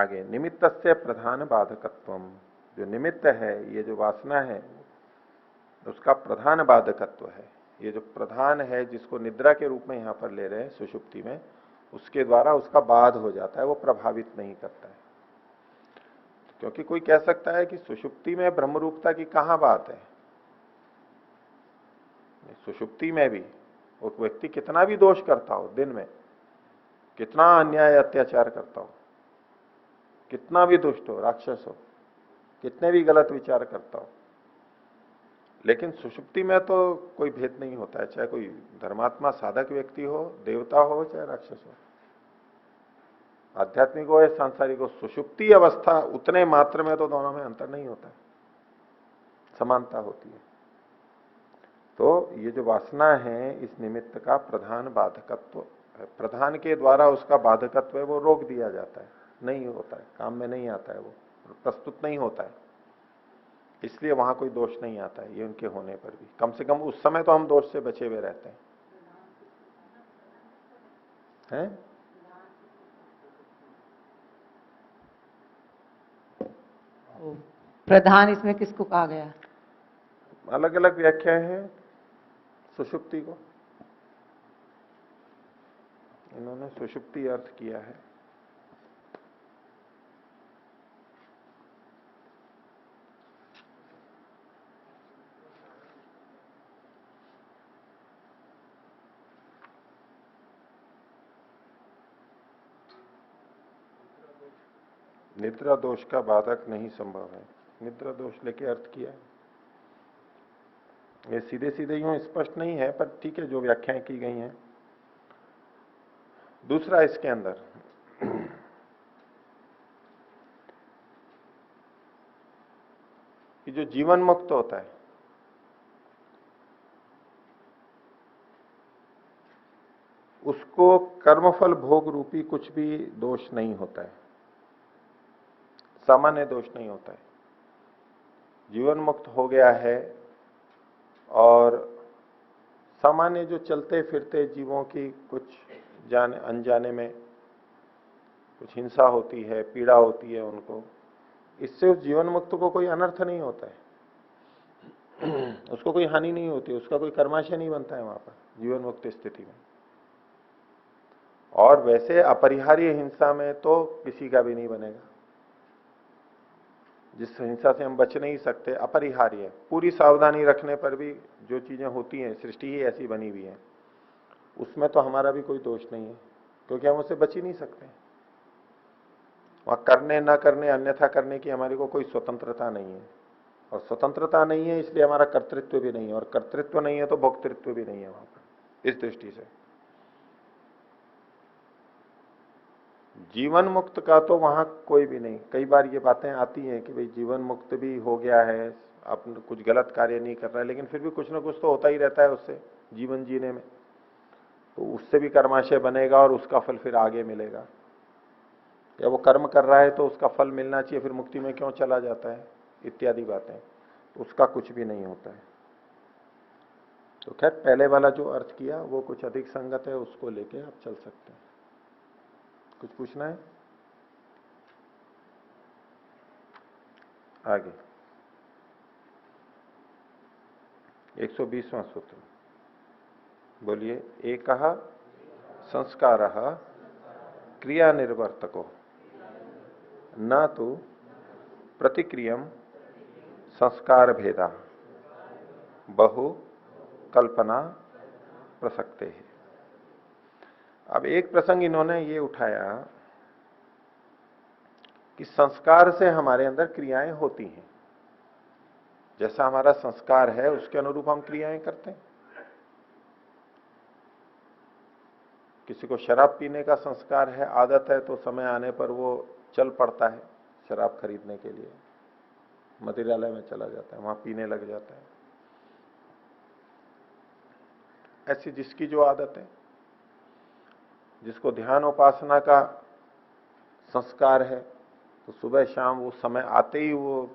आगे निमित्तस्य प्रधान बाधकत्वम, जो निमित्त है ये जो वासना है उसका प्रधान बाधकत्व है। ये जो प्रधान है जिसको निद्रा के रूप में यहां पर ले रहे हैं सुषुप्ति में, उसके द्वारा उसका बाध हो जाता है, वो प्रभावित नहीं करता है। क्योंकि कोई कह सकता है कि सुषुप्ति में ब्रह्मरूपता की कहां बात है। सुषुप्ति में भी वो व्यक्ति कितना भी दोष करता हो, दिन में कितना अन्याय अत्याचार करता हो, कितना भी दुष्ट हो, राक्षस हो, कितने भी गलत विचार करता हो, लेकिन सुषुप्ति में तो कोई भेद नहीं होता है। चाहे कोई धर्मात्मा साधक व्यक्ति हो, देवता हो, चाहे राक्षस हो, आध्यात्मिक हो या सांसारिक हो, सुषुप्ति अवस्था उतने मात्र में तो दोनों में अंतर नहीं होता है, समानता होती है। तो ये जो वासना है इस निमित्त का प्रधान बाधकत्व है, प्रधान के द्वारा उसका बाधकत्व है वो रोक दिया जाता है, नहीं होता है, काम में नहीं आता है, वो प्रस्तुत नहीं होता है, इसलिए वहां कोई दोष नहीं आता है। ये उनके होने पर भी कम से कम उस समय तो हम दोष से बचे हुए रहते हैं। प्रधान इसमें किसको कहा गया? अलग अलग व्याख्या है सुषुप्ति को, इन्होंने सुषुप्ति अर्थ किया है। निद्रा दोष का बाधक नहीं संभव है, निद्रा दोष लेके अर्थ किया है। ये सीधे सीधे यूं स्पष्ट नहीं है, पर ठीक है जो व्याख्याएं की गई हैं। दूसरा इसके अंदर कि जो जीवन मुक्त होता है उसको कर्मफल भोग रूपी कुछ भी दोष नहीं होता है, सामान्य दोष नहीं होता है। जीवन मुक्त हो गया है और सामान्य जो चलते फिरते जीवों की कुछ जाने अनजाने में कुछ हिंसा होती है, पीड़ा होती है उनको, इससे उस जीवन मुक्त को कोई अनर्थ नहीं होता है, उसको कोई हानि नहीं होती, उसका कोई कर्माशय नहीं बनता है वहां पर जीवन मुक्त स्थिति में। और वैसे अपरिहार्य हिंसा में तो किसी का भी नहीं बनेगा, जिस हिंसा से हम बच नहीं सकते, अपरिहार्य है, पूरी सावधानी रखने पर भी जो चीजें होती हैं, सृष्टि ही ऐसी बनी हुई है, उसमें तो हमारा भी कोई दोष नहीं है, क्योंकि हम उससे बच ही नहीं सकते। वहां करने ना करने, अन्यथा करने की हमारी को कोई स्वतंत्रता नहीं है, और स्वतंत्रता नहीं है इसलिए हमारा कर्तृत्व भी नहीं है, और कर्तृत्व नहीं है तो भोक्तृत्व भी नहीं है वहां पर। इस दृष्टि से जीवन मुक्त का तो वहां कोई भी नहीं। कई बार ये बातें आती हैं कि भाई जीवन मुक्त भी हो गया है, आप कुछ गलत कार्य नहीं कर रहा है, लेकिन फिर भी कुछ ना कुछ तो होता ही रहता है उससे जीवन जीने में, तो उससे भी कर्माशय बनेगा और उसका फल फिर आगे मिलेगा। या वो कर्म कर रहा है तो उसका फल मिलना चाहिए, फिर मुक्ति में क्यों चला जाता है, इत्यादि बातें, तो उसका कुछ भी नहीं होता है। तो खैर पहले वाला जो अर्थ किया वो कुछ अधिक संगत है, उसको लेके आप चल सकते हैं। कुछ पूछना है आगे? 120वां सूत्र बोलिए। एक संस्कार क्रिया निर्वर्तको न तो प्रतिक्रियम संस्कार भेदा बहु कल्पना प्रसक्ते है। अब एक प्रसंग इन्होंने ये उठाया कि संस्कार से हमारे अंदर क्रियाएं होती हैं, जैसा हमारा संस्कार है उसके अनुरूप हम क्रियाएं करते हैं। किसी को शराब पीने का संस्कार है, आदत है, तो समय आने पर वो चल पड़ता है शराब खरीदने के लिए, मदिरालय में चला जाता है, वहां पीने लग जाता है। ऐसी जिसकी जो आदत है, जिसको ध्यान उपासना का संस्कार है, तो सुबह शाम वो समय आते ही वो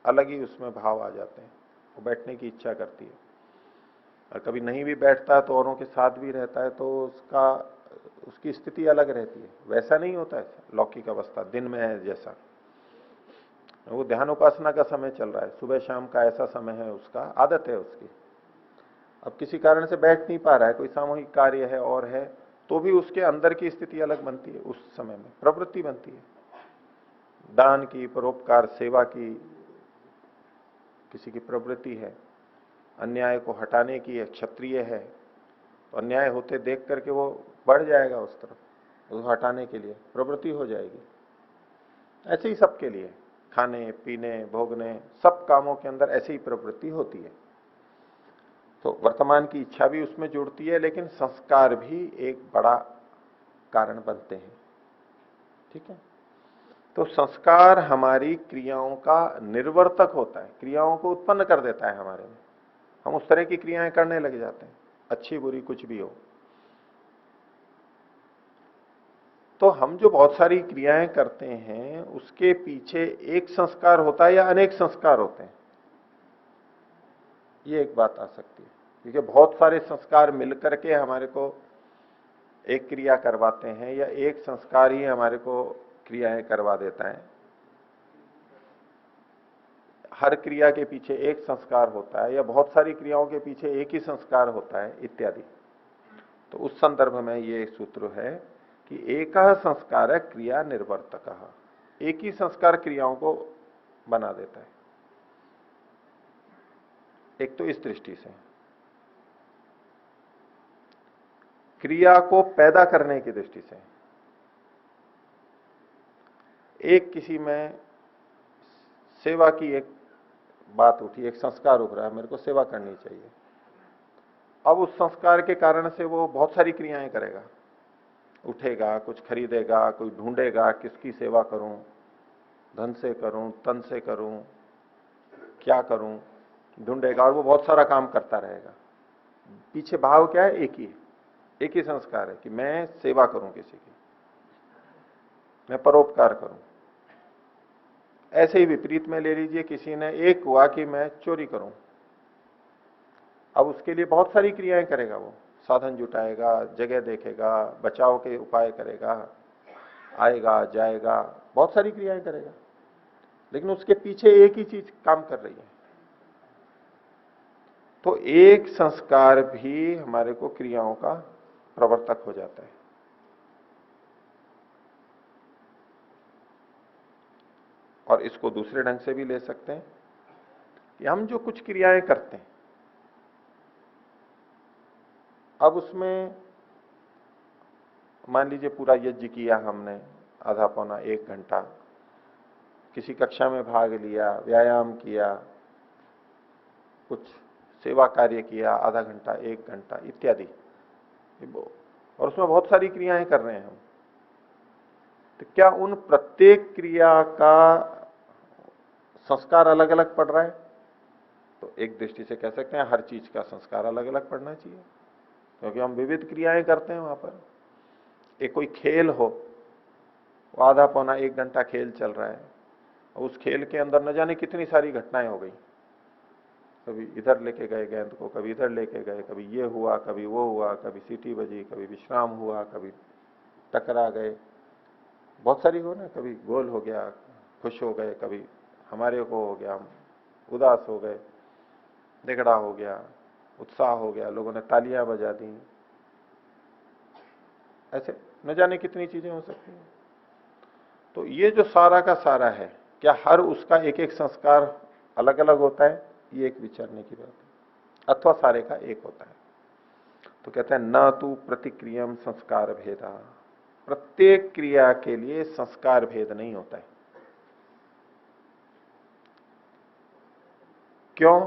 अलग ही उसमें भाव आ जाते हैं, वो बैठने की इच्छा करती है। और कभी नहीं भी बैठता है तो औरों के साथ भी रहता है तो उसका उसकी स्थिति अलग रहती है। वैसा नहीं होता है लौकिक अवस्था दिन में है जैसा। वो ध्यान उपासना का समय चल रहा है, सुबह शाम का ऐसा समय है, उसका आदत है उसकी। अब किसी कारण से बैठ नहीं पा रहा है, कोई सामूहिक कार्य है और है, तो भी उसके अंदर की स्थिति अलग बनती है। उस समय में प्रवृत्ति बनती है दान की, परोपकार, सेवा की, किसी की प्रवृत्ति है, अन्याय को हटाने की है, क्षत्रिय है तो अन्याय होते देख करके वो बढ़ जाएगा उस तरफ, उसको हटाने के लिए प्रवृत्ति हो जाएगी। ऐसे ही सबके लिए खाने पीने भोगने सब कामों के अंदर ऐसे ही प्रवृत्ति होती है। तो वर्तमान की इच्छा भी उसमें जुड़ती है, लेकिन संस्कार भी एक बड़ा कारण बनते हैं। ठीक है, तो संस्कार हमारी क्रियाओं का निर्वर्तक होता है, क्रियाओं को उत्पन्न कर देता है हमारे में। हम उस तरह की क्रियाएं करने लग जाते हैं, अच्छी बुरी कुछ भी हो। तो हम जो बहुत सारी क्रियाएं करते हैं उसके पीछे एक संस्कार होता है या अनेक संस्कार होते हैं, ये एक बात आ सकती है। क्योंकि बहुत सारे संस्कार मिलकर के हमारे को एक क्रिया करवाते हैं, या एक संस्कार ही हमारे को क्रियाएं करवा देता है। हर क्रिया के पीछे एक संस्कार होता है, या बहुत सारी क्रियाओं के पीछे एक ही संस्कार होता है, इत्यादि। तो उस संदर्भ में ये सूत्र है कि एक संस्कार क्रिया निर्वर्तक, एक ही संस्कार क्रियाओं को बना देता है। एक तो इस दृष्टि से क्रिया को पैदा करने की दृष्टि से, एक किसी में सेवा की एक बात उठी, एक संस्कार उभरा है, मेरे को सेवा करनी चाहिए। अब उस संस्कार के कारण से वो बहुत सारी क्रियाएं करेगा, उठेगा, कुछ खरीदेगा, कोई ढूंढेगा किसकी सेवा करूं, धन से करूं, तन से करूं, क्या करूं, ढूंढेगा और वो बहुत सारा काम करता रहेगा। पीछे भाव क्या है? एक ही संस्कार है कि मैं सेवा करूं किसी की, मैं परोपकार करूं। ऐसे ही विपरीत में ले लीजिए, किसी ने एक हुआ कि मैं चोरी करूं, अब उसके लिए बहुत सारी क्रियाएं करेगा, वो साधन जुटाएगा, जगह देखेगा, बचाव के उपाय करेगा, आएगा जाएगा, बहुत सारी क्रियाएं करेगा, लेकिन उसके पीछे एक ही चीज काम कर रही है। तो एक संस्कार भी हमारे को क्रियाओं का प्रवर्तक हो जाता है। और इसको दूसरे ढंग से भी ले सकते हैं कि हम जो कुछ क्रियाएं करते हैं, अब उसमें मान लीजिए पूरा यज्ञ किया हमने, आधा पौना एक घंटा, किसी कक्षा में भाग लिया, व्यायाम किया, कुछ सेवा कार्य किया, आधा घंटा एक घंटा इत्यादि, और उसमें बहुत सारी क्रियाएं कर रहे हैं हम। तो क्या उन प्रत्येक क्रिया का संस्कार अलग अलग पड़ रहा है? तो एक दृष्टि से कह सकते हैं हर चीज का संस्कार अलग अलग पड़ना चाहिए, क्योंकि हम विविध क्रियाएं करते हैं वहां पर। एक कोई खेल हो, वो आधा पौना एक घंटा खेल चल रहा है, और उस खेल के अंदर न जाने कितनी सारी घटनाएं हो गई। कभी इधर लेके गए गेंद को, कभी इधर लेके गए, कभी ये हुआ, कभी वो हुआ, कभी सीटी बजी, कभी विश्राम हुआ, कभी टकरा गए, बहुत सारी हो ना, कभी गोल हो गया, खुश हो गए, कभी हमारे को हो गया, हम उदास हो गए, झगड़ा हो गया, उत्साह हो गया, लोगों ने तालियां बजा दी। ऐसे न जाने कितनी चीजें हो सकती हैं। तो ये जो सारा का सारा है, क्या हर उसका एक एक संस्कार अलग अलग होता है? ये एक विचारने की बात है। अथवा सारे का एक होता है? तो कहते हैं न तू प्रतिक्रियम संस्कार भेदा, प्रत्येक क्रिया के लिए संस्कार भेद नहीं होता है। क्यों?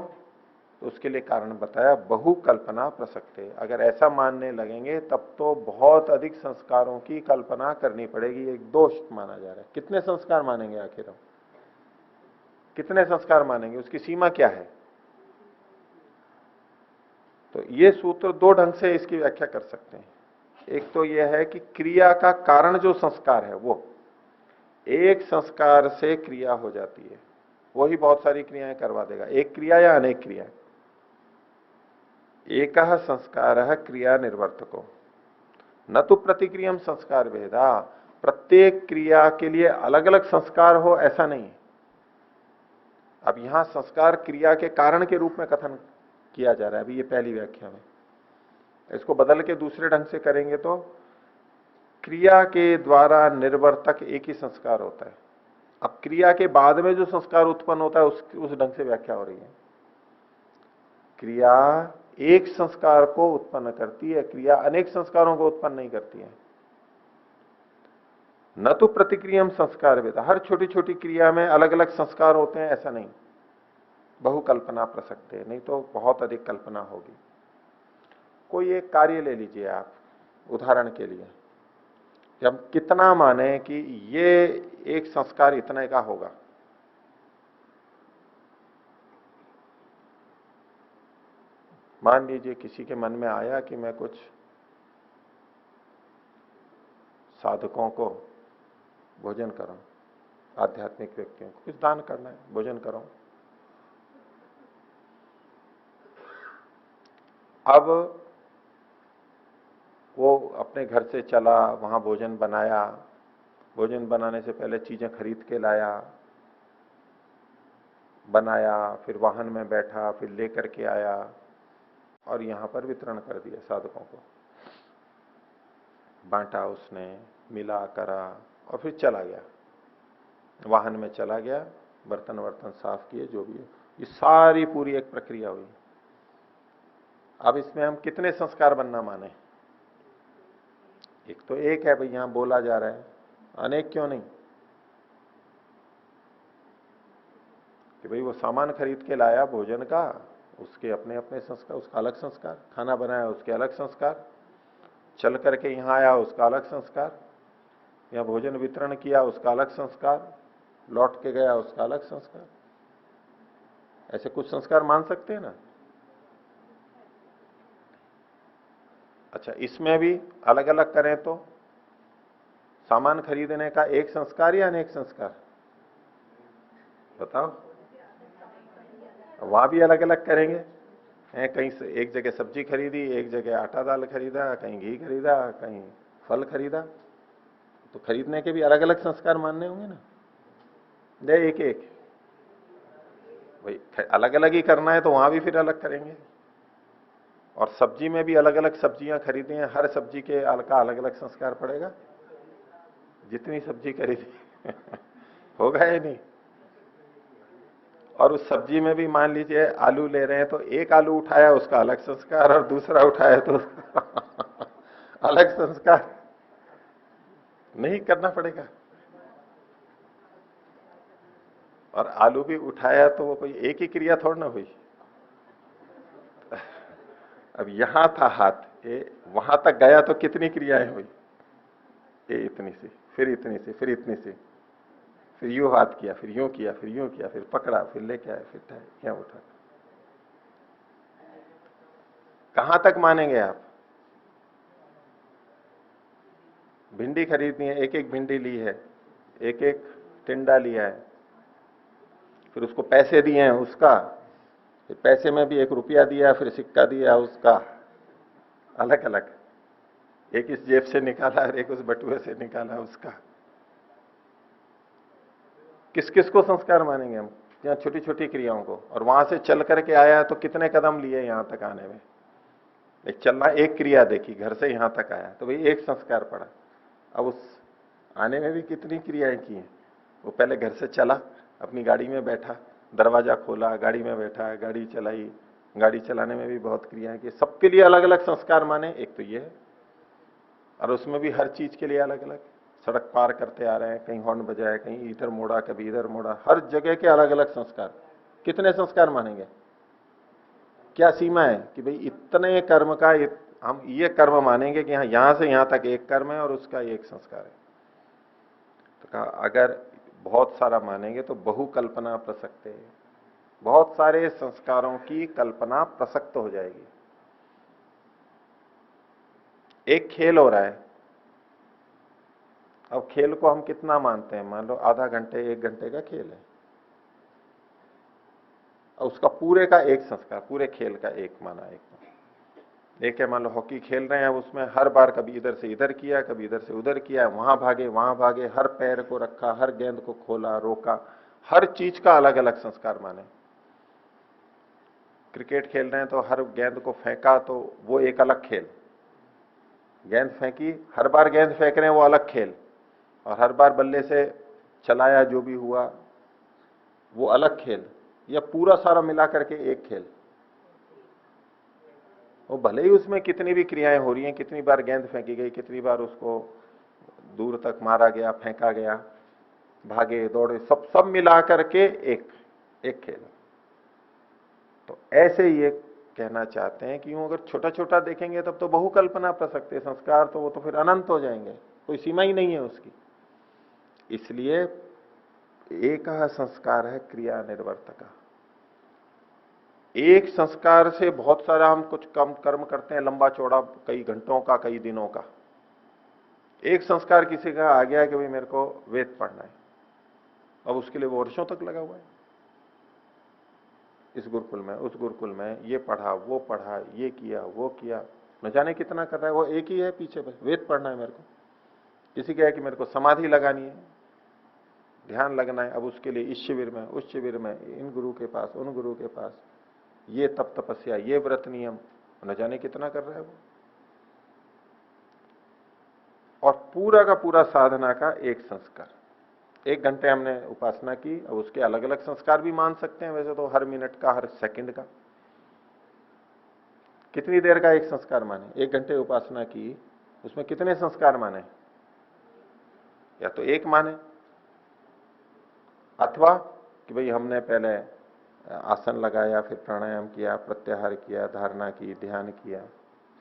तो उसके लिए कारण बताया, बहु कल्पना प्रसक्ते। अगर ऐसा मानने लगेंगे तब तो बहुत अधिक संस्कारों की कल्पना करनी पड़ेगी, एक दोष माना जा रहा है। कितने संस्कार मानेंगे आखिर हम? कितने संस्कार मानेंगे? उसकी सीमा क्या है? तो ये सूत्र दो ढंग से इसकी व्याख्या कर सकते हैं। एक तो यह है कि क्रिया का कारण जो संस्कार है, वो एक संस्कार से क्रिया हो जाती है, वही बहुत सारी क्रियाएं करवा देगा। एक क्रिया या अनेक क्रिया, एक संस्कार क्रिया निर्वर्तको। न तो प्रतिक्रियम संस्कार भेदा, प्रत्येक क्रिया के लिए अलग अलग संस्कार हो ऐसा नहीं है। अब यहां संस्कार क्रिया के कारण के रूप में कथन किया जा रहा है अभी ये पहली व्याख्या में। इसको बदल के दूसरे ढंग से करेंगे तो क्रिया के द्वारा निर्वर्तक एक ही संस्कार होता है। अब क्रिया के बाद में जो संस्कार उत्पन्न होता है उस ढंग से व्याख्या हो रही है। क्रिया एक संस्कार को उत्पन्न करती है, क्रिया अनेक संस्कारों को उत्पन्न नहीं करती है। न तो प्रतिक्रियम संस्कार वेदा, हर छोटी छोटी क्रिया में अलग अलग संस्कार होते हैं ऐसा नहीं, बहुकल्पना प्रसक्त है, नहीं तो बहुत अधिक कल्पना होगी। कोई एक कार्य ले लीजिए आप उदाहरण के लिए, कि हम कितना माने कि ये एक संस्कार इतने का होगा। मान लीजिए किसी के मन में आया कि मैं कुछ साधकों को भोजन करूं, आध्यात्मिक व्यक्तियों को कुछ दान करना है, भोजन करूं। अब वो अपने घर से चला, वहां भोजन बनाया, भोजन बनाने से पहले चीजें खरीद के लाया, बनाया, फिर वाहन में बैठा, फिर लेकर के आया और यहां पर वितरण कर दिया साधकों को, बांटा उसने, मिला करा और फिर चला गया, वाहन में चला गया, बर्तन वर्तन साफ किए, जो भी है, ये सारी पूरी एक प्रक्रिया हुई। अब इसमें हम कितने संस्कार बनना माने? एक तो एक है भाई, यहां बोला जा रहा है, अनेक क्यों नहीं कि भाई वो सामान खरीद के लाया भोजन का, उसके अपने अपने संस्कार, उसका अलग संस्कार, खाना बनाया उसके अलग संस्कार, चल करके यहां आया उसका अलग संस्कार, या भोजन वितरण किया उसका अलग संस्कार, लौट के गया उसका अलग संस्कार। ऐसे कुछ संस्कार मान सकते हैं ना। अच्छा, इसमें भी अलग अलग करें तो सामान खरीदने का एक संस्कार या अनेक संस्कार? बताओ, वहां भी अलग अलग करेंगे। कहीं से एक जगह सब्जी खरीदी, एक जगह आटा दाल खरीदा, कहीं घी खरीदा, कहीं फल खरीदा, तो खरीदने के भी अलग अलग संस्कार मानने होंगे ना। दे एक एक भाई अलग अलग ही करना है तो वहां भी फिर अलग करेंगे। और सब्जी में भी अलग अलग सब्जियां खरीदी हैं, हर सब्जी के का अलग अलग संस्कार पड़ेगा। जितनी सब्जी खरीदी होगा या नहीं। और उस सब्जी में भी मान लीजिए आलू ले रहे हैं तो एक आलू उठाया उसका अलग संस्कार और दूसरा उठाया तो अलग संस्कार नहीं करना पड़ेगा। और आलू भी उठाया तो वो कोई एक ही क्रिया थोड़ा ना हुई। अब यहां था हाथ, ये वहां तक गया तो कितनी क्रियाएं हुई? ये इतनी सी, फिर इतनी सी, फिर इतनी सी, फिर यूं हाथ किया, फिर यूं किया, फिर यूं किया, फिर पकड़ा, फिर लेके आया, फिर यहाँ उठा। कहां तक मानेंगे आप? भिंडी खरीदनी है, एक एक भिंडी ली है, एक एक टिंडा लिया है, फिर उसको पैसे दिए हैं उसका, फिर पैसे में भी 1 रुपया दिया, फिर सिक्का दिया उसका, अलग अलग, एक इस जेब से निकाला और एक उस बटुए से निकाला उसका। किस किस को संस्कार मानेंगे हम? यहाँ छोटी छोटी क्रियाओं को। और वहां से चल करके आया तो कितने कदम लिए यहां तक आने में? एक चलना एक क्रिया देखी, घर से यहां तक आया तो भाई एक संस्कार पड़ा। अब उस आने में भी कितनी क्रियाएं की हैं? वो पहले घर से चला, अपनी गाड़ी में बैठा, दरवाजा खोला, गाड़ी में बैठा, गाड़ी चलाई, गाड़ी चलाने में भी बहुत क्रियाएं की। सबके लिए अलग अलग संस्कार माने, एक तो ये है। और उसमें भी हर चीज के लिए अलग अलग, सड़क पार करते आ रहे हैं, कहीं हॉर्न बजाया, कहीं इधर मोड़ा, कभी इधर मोड़ा, हर जगह के अलग अलग संस्कार। कितने संस्कार मानेंगे? क्या सीमा है कि भाई इतने कर्म का हम ये कर्म मानेंगे कि हाँ यहां से यहां तक एक कर्म है और उसका एक संस्कार है? तो कहा अगर बहुत सारा मानेंगे तो बहुकल्पना प्रसक्त है, बहुत सारे संस्कारों की कल्पना प्रसक्त हो जाएगी। एक खेल हो रहा है, अब खेल को हम कितना मानते हैं? मान लो आधा घंटे 1 घंटे का खेल है, और उसका पूरे का एक संस्कार, पूरे खेल का एक माना एक। एक है मान लो हॉकी खेल रहे हैं, उसमें हर बार कभी इधर से इधर किया, कभी इधर से उधर किया, वहां भागे, हर पैर को रखा, हर गेंद को खोला रोका, हर चीज का अलग अलग संस्कार माने। क्रिकेट खेल रहे हैं तो हर गेंद को फेंका तो वो एक अलग खेल, गेंद फेंकी, हर बार गेंद फेंक रहे हैं वो अलग खेल, और हर बार बल्ले से चलाया जो भी हुआ वो अलग खेल, या पूरा सारा मिला करके एक खेल। वो भले ही उसमें कितनी भी क्रियाएं हो रही हैं, कितनी बार गेंद फेंकी गई, कितनी बार उसको दूर तक मारा गया, फेंका गया, भागे दौड़े, सब सब मिला करके एक एक खेल। तो ऐसे ये कहना चाहते हैं कि यूं अगर छोटा छोटा देखेंगे तब तो बहुकल्पना प्रसक्त है, संस्कार तो वो तो फिर अनंत हो जाएंगे, कोई सीमा ही नहीं है उसकी। इसलिए एक संस्कार है क्रिया निर्वर्तक। एक संस्कार से बहुत सारा हम कुछ कम कर्म करते हैं, लंबा चौड़ा, कई घंटों का, कई दिनों का। एक संस्कार किसी का आ गया कि भाई मेरे को वेद पढ़ना है, अब उसके लिए वो वर्षों तक लगा हुआ है, इस गुरुकुल में उस गुरुकुल में, ये पढ़ा वो पढ़ा, ये किया वो किया, न जाने कितना कर रहा है। वो एक ही है पीछे, बस वेद पढ़ना है मेरे को। किसी का है कि मेरे को समाधि लगानी है, ध्यान लगना है, अब उसके लिए इस शिविर में उस शिविर में, इन गुरु के पास उन गुरु के पास, ये तप तपस्या, ये व्रत नियम, न जाने कितना कर रहा है वो। और पूरा का पूरा साधना का एक संस्कार। 1 घंटे हमने उपासना की, अब उसके अलग अलग संस्कार भी मान सकते हैं वैसे तो, हर मिनट का, हर सेकंड का। कितनी देर का एक संस्कार माने? 1 घंटे उपासना की, उसमें कितने संस्कार माने? या तो एक माने, अथवा कि भाई हमने पहले आसन लगाया, फिर प्राणायाम किया, प्रत्याहार किया, धारणा की, ध्यान किया,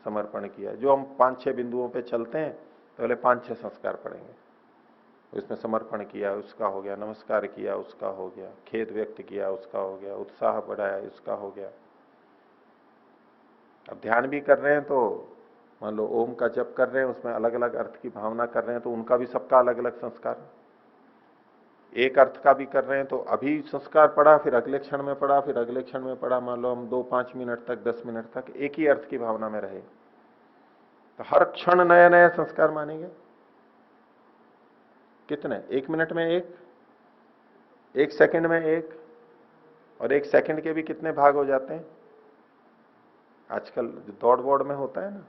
समर्पण किया, जो हम 5-6 बिंदुओं पे चलते हैं, तो पहले 5-6 संस्कार पढ़ेंगे। उसमें समर्पण किया, उसका हो गया, नमस्कार किया, उसका हो गया, खेद व्यक्त किया, उसका हो गया, उत्साह बढ़ाया, उसका हो गया। अब ध्यान भी कर रहे हैं तो मान लो ओम का जप कर रहे हैं, उसमें अलग अलग अर्थ की भावना कर रहे हैं, तो उनका भी सबका अलग अलग संस्कार। एक अर्थ का भी कर रहे हैं तो अभी संस्कार पड़ा, फिर अगले क्षण में पड़ा, फिर अगले क्षण में पड़ा। मान लो हम 2-5 मिनट तक, 10 मिनट तक एक ही अर्थ की भावना में रहे, तो हर क्षण नया नया संस्कार मानेंगे। कितने? 1 मिनट में एक, 1 सेकंड में एक, और 1 सेकंड के भी कितने भाग हो जाते हैं आजकल जो दौड़ वोड़ में होता है ना,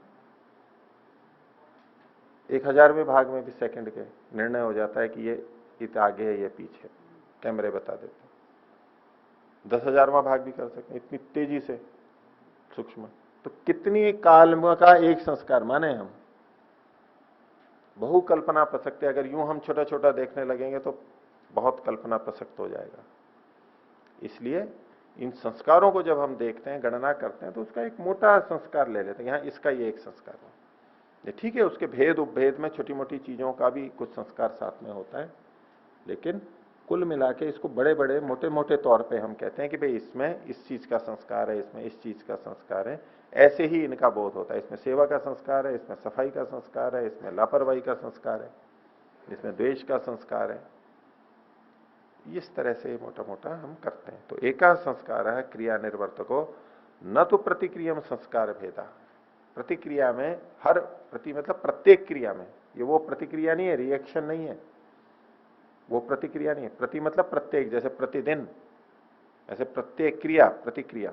1000वें भाग में भी सेकंड के निर्णय हो जाता है कि ये आगे है, ये पीछे, कैमरे बता देते हैं। 10,000वां भाग भी कर सकते हैं, इतनी तेजी से सूक्ष्म। तो कितनी काल का एक संस्कार माने हम? बहु कल्पना प्रसक्त है। अगर यूं हम छोटा छोटा देखने लगेंगे तो बहुत कल्पना प्रसक्त हो जाएगा। इसलिए इन संस्कारों को जब हम देखते हैं, गणना करते हैं, तो उसका एक मोटा संस्कार ले लेते हैं, यहां इसका ये एक संस्कार है। ये ठीक है, उसके भेद उपभेद में छोटी मोटी चीजों का भी कुछ संस्कार साथ में होता है, लेकिन कुल मिला के इसको बड़े बड़े मोटे मोटे तौर पे हम कहते हैं कि भाई इसमें इस चीज का संस्कार है, इसमें इस चीज का संस्कार है। ऐसे ही इनका बोध होता है। इसमें सेवा का संस्कार है, इसमें सफाई का संस्कार है, इसमें लापरवाही का संस्कार है, इसमें द्वेष का संस्कार है। इस तरह से मोटा मोटा हम करते हैं। तो एका संस्कार है क्रिया निर्वर्तको, न तो प्रतिक्रिया में संस्कार भेदा। प्रतिक्रिया में हर प्रति मतलब प्रत्येक क्रिया में, ये वो प्रतिक्रिया नहीं है, रिएक्शन नहीं है, वो प्रतिक्रिया नहीं है। प्रति मतलब प्रत्येक, जैसे प्रतिदिन, ऐसे प्रत्येक क्रिया प्रतिक्रिया।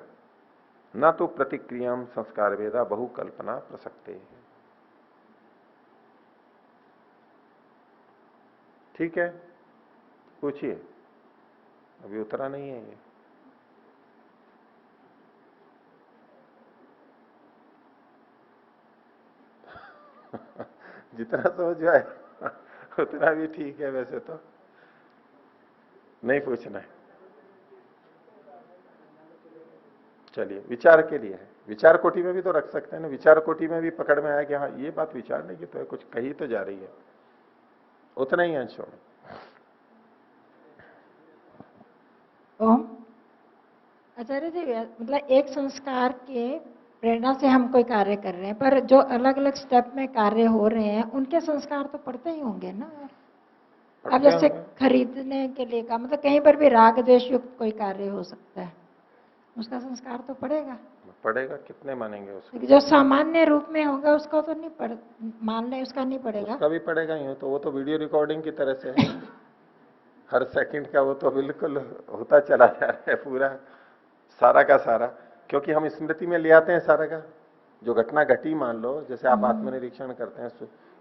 न तो प्रतिक्रिया संस्कार भेदा बहु कल्पना प्रसक्ते। ठीक है, पूछिए, अभी उतरा नहीं है ये। जितना समझ आए उतना भी ठीक है, वैसे तो नहीं पूछना है। चलिए, विचार के लिए है, विचार कोटि में भी तो रख सकते हैं ना। विचार कोटि में भी पकड़ में आया कि हाँ ये बात विचारने की तो है, कुछ कही तो जा रही है, उतना ही अंशों में। ओम आचार्य जी, मतलब एक संस्कार के प्रेरणा से हम कोई कार्य कर रहे हैं, पर जो अलग अलग स्टेप में कार्य हो रहे हैं उनके संस्कार तो पड़ते ही होंगे ना। अब जैसे खरीदने के लिए का मतलब कहीं पर भी राग द्वेष युक्त कोई कार्य हो सकता है, उसका संस्कार तो पड़ेगा। पड़ेगा, कितने मानेंगे उसको? लेकिन जो सामान्य रूप में होगा उसका तो नहीं पड़, मान ले उसका नहीं पड़ेगा। उसका भी पड़ेगा ही हो, तो वो तो वीडियो रिकॉर्डिंग की तरह से है। हर सेकंड का वो तो बिल्कुल होता चला जा रहा है पूरा, सारा का सारा, क्योंकि हम स्मृति में ले आते हैं सारा का। जो घटना घटी मान लो, जैसे आप आत्मनिरीक्षण करते हैं,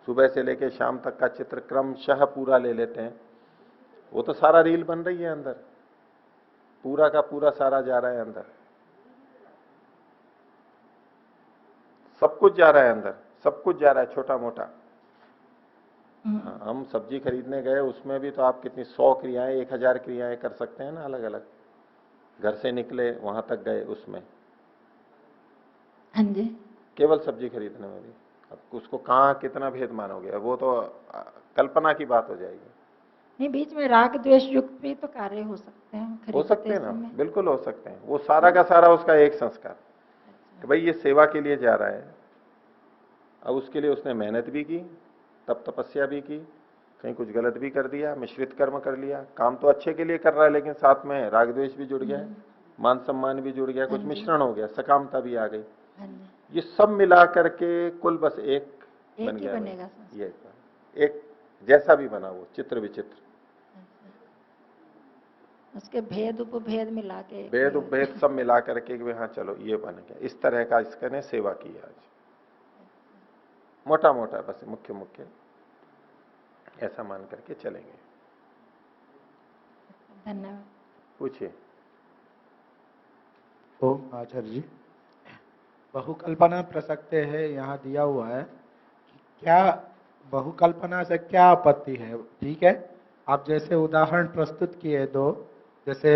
सुबह से लेके शाम तक का चित्र क्रमशः पूरा ले लेते हैं, वो तो सारा रील बन रही है अंदर, पूरा का पूरा सारा जा रहा है अंदर, सब कुछ जा रहा है अंदर, सब कुछ जा रहा है छोटा मोटा। हम सब्जी खरीदने गए, उसमें भी तो आप कितनी 100 क्रियाएं, 1000 क्रियाएं कर सकते हैं ना, अलग अलग। घर से निकले वहां तक गए, उसमें हाँ जी। केवल सब्जी खरीदने में भी अब उसको कहाँ कितना भेद मानोगे, वो तो कल्पना की बात हो जाएगी। नहीं, बीच में राग द्वेष युक्त भी तो कार्य हो सकते हैं, हो खरीदते सकते हैं ना, समय। बिल्कुल हो सकते हैं। वो सारा का सारा उसका एक संस्कार कि भाई ये सेवा के लिए जा रहा है। अब उसके लिए उसने मेहनत भी की, तप तपस्या भी की, कहीं कुछ गलत भी कर दिया, मिश्रित कर्म कर लिया, काम तो अच्छे के लिए कर रहा है, लेकिन साथ में राग द्वेष भी जुड़ गया है, मान सम्मान भी जुड़ गया, कुछ मिश्रण हो गया, सकामता भी आ गई। हाँ जी। ये सब मिला करके कुल बस एक बन ही गया बनेगा भाई। संस्कार। ये एक जैसा भी बना वो चित्र विचित्र, उसके भेद उपभेद मिला के भेद उपभेद सब मिला करके कि हाँ चलो ये बन गया, इस तरह का इसने सेवा की आज। मोटा मोटा बस मुख्य मुख्य ऐसा मान करके चलेंगे। धन्यवाद। पूछिए। ओम आचार्य जी, बहुकल्पना प्रसक्ते है यहाँ दिया हुआ है कि क्या बहुकल्पना से क्या आपत्ति है? ठीक है, आप जैसे उदाहरण प्रस्तुत किए दो, जैसे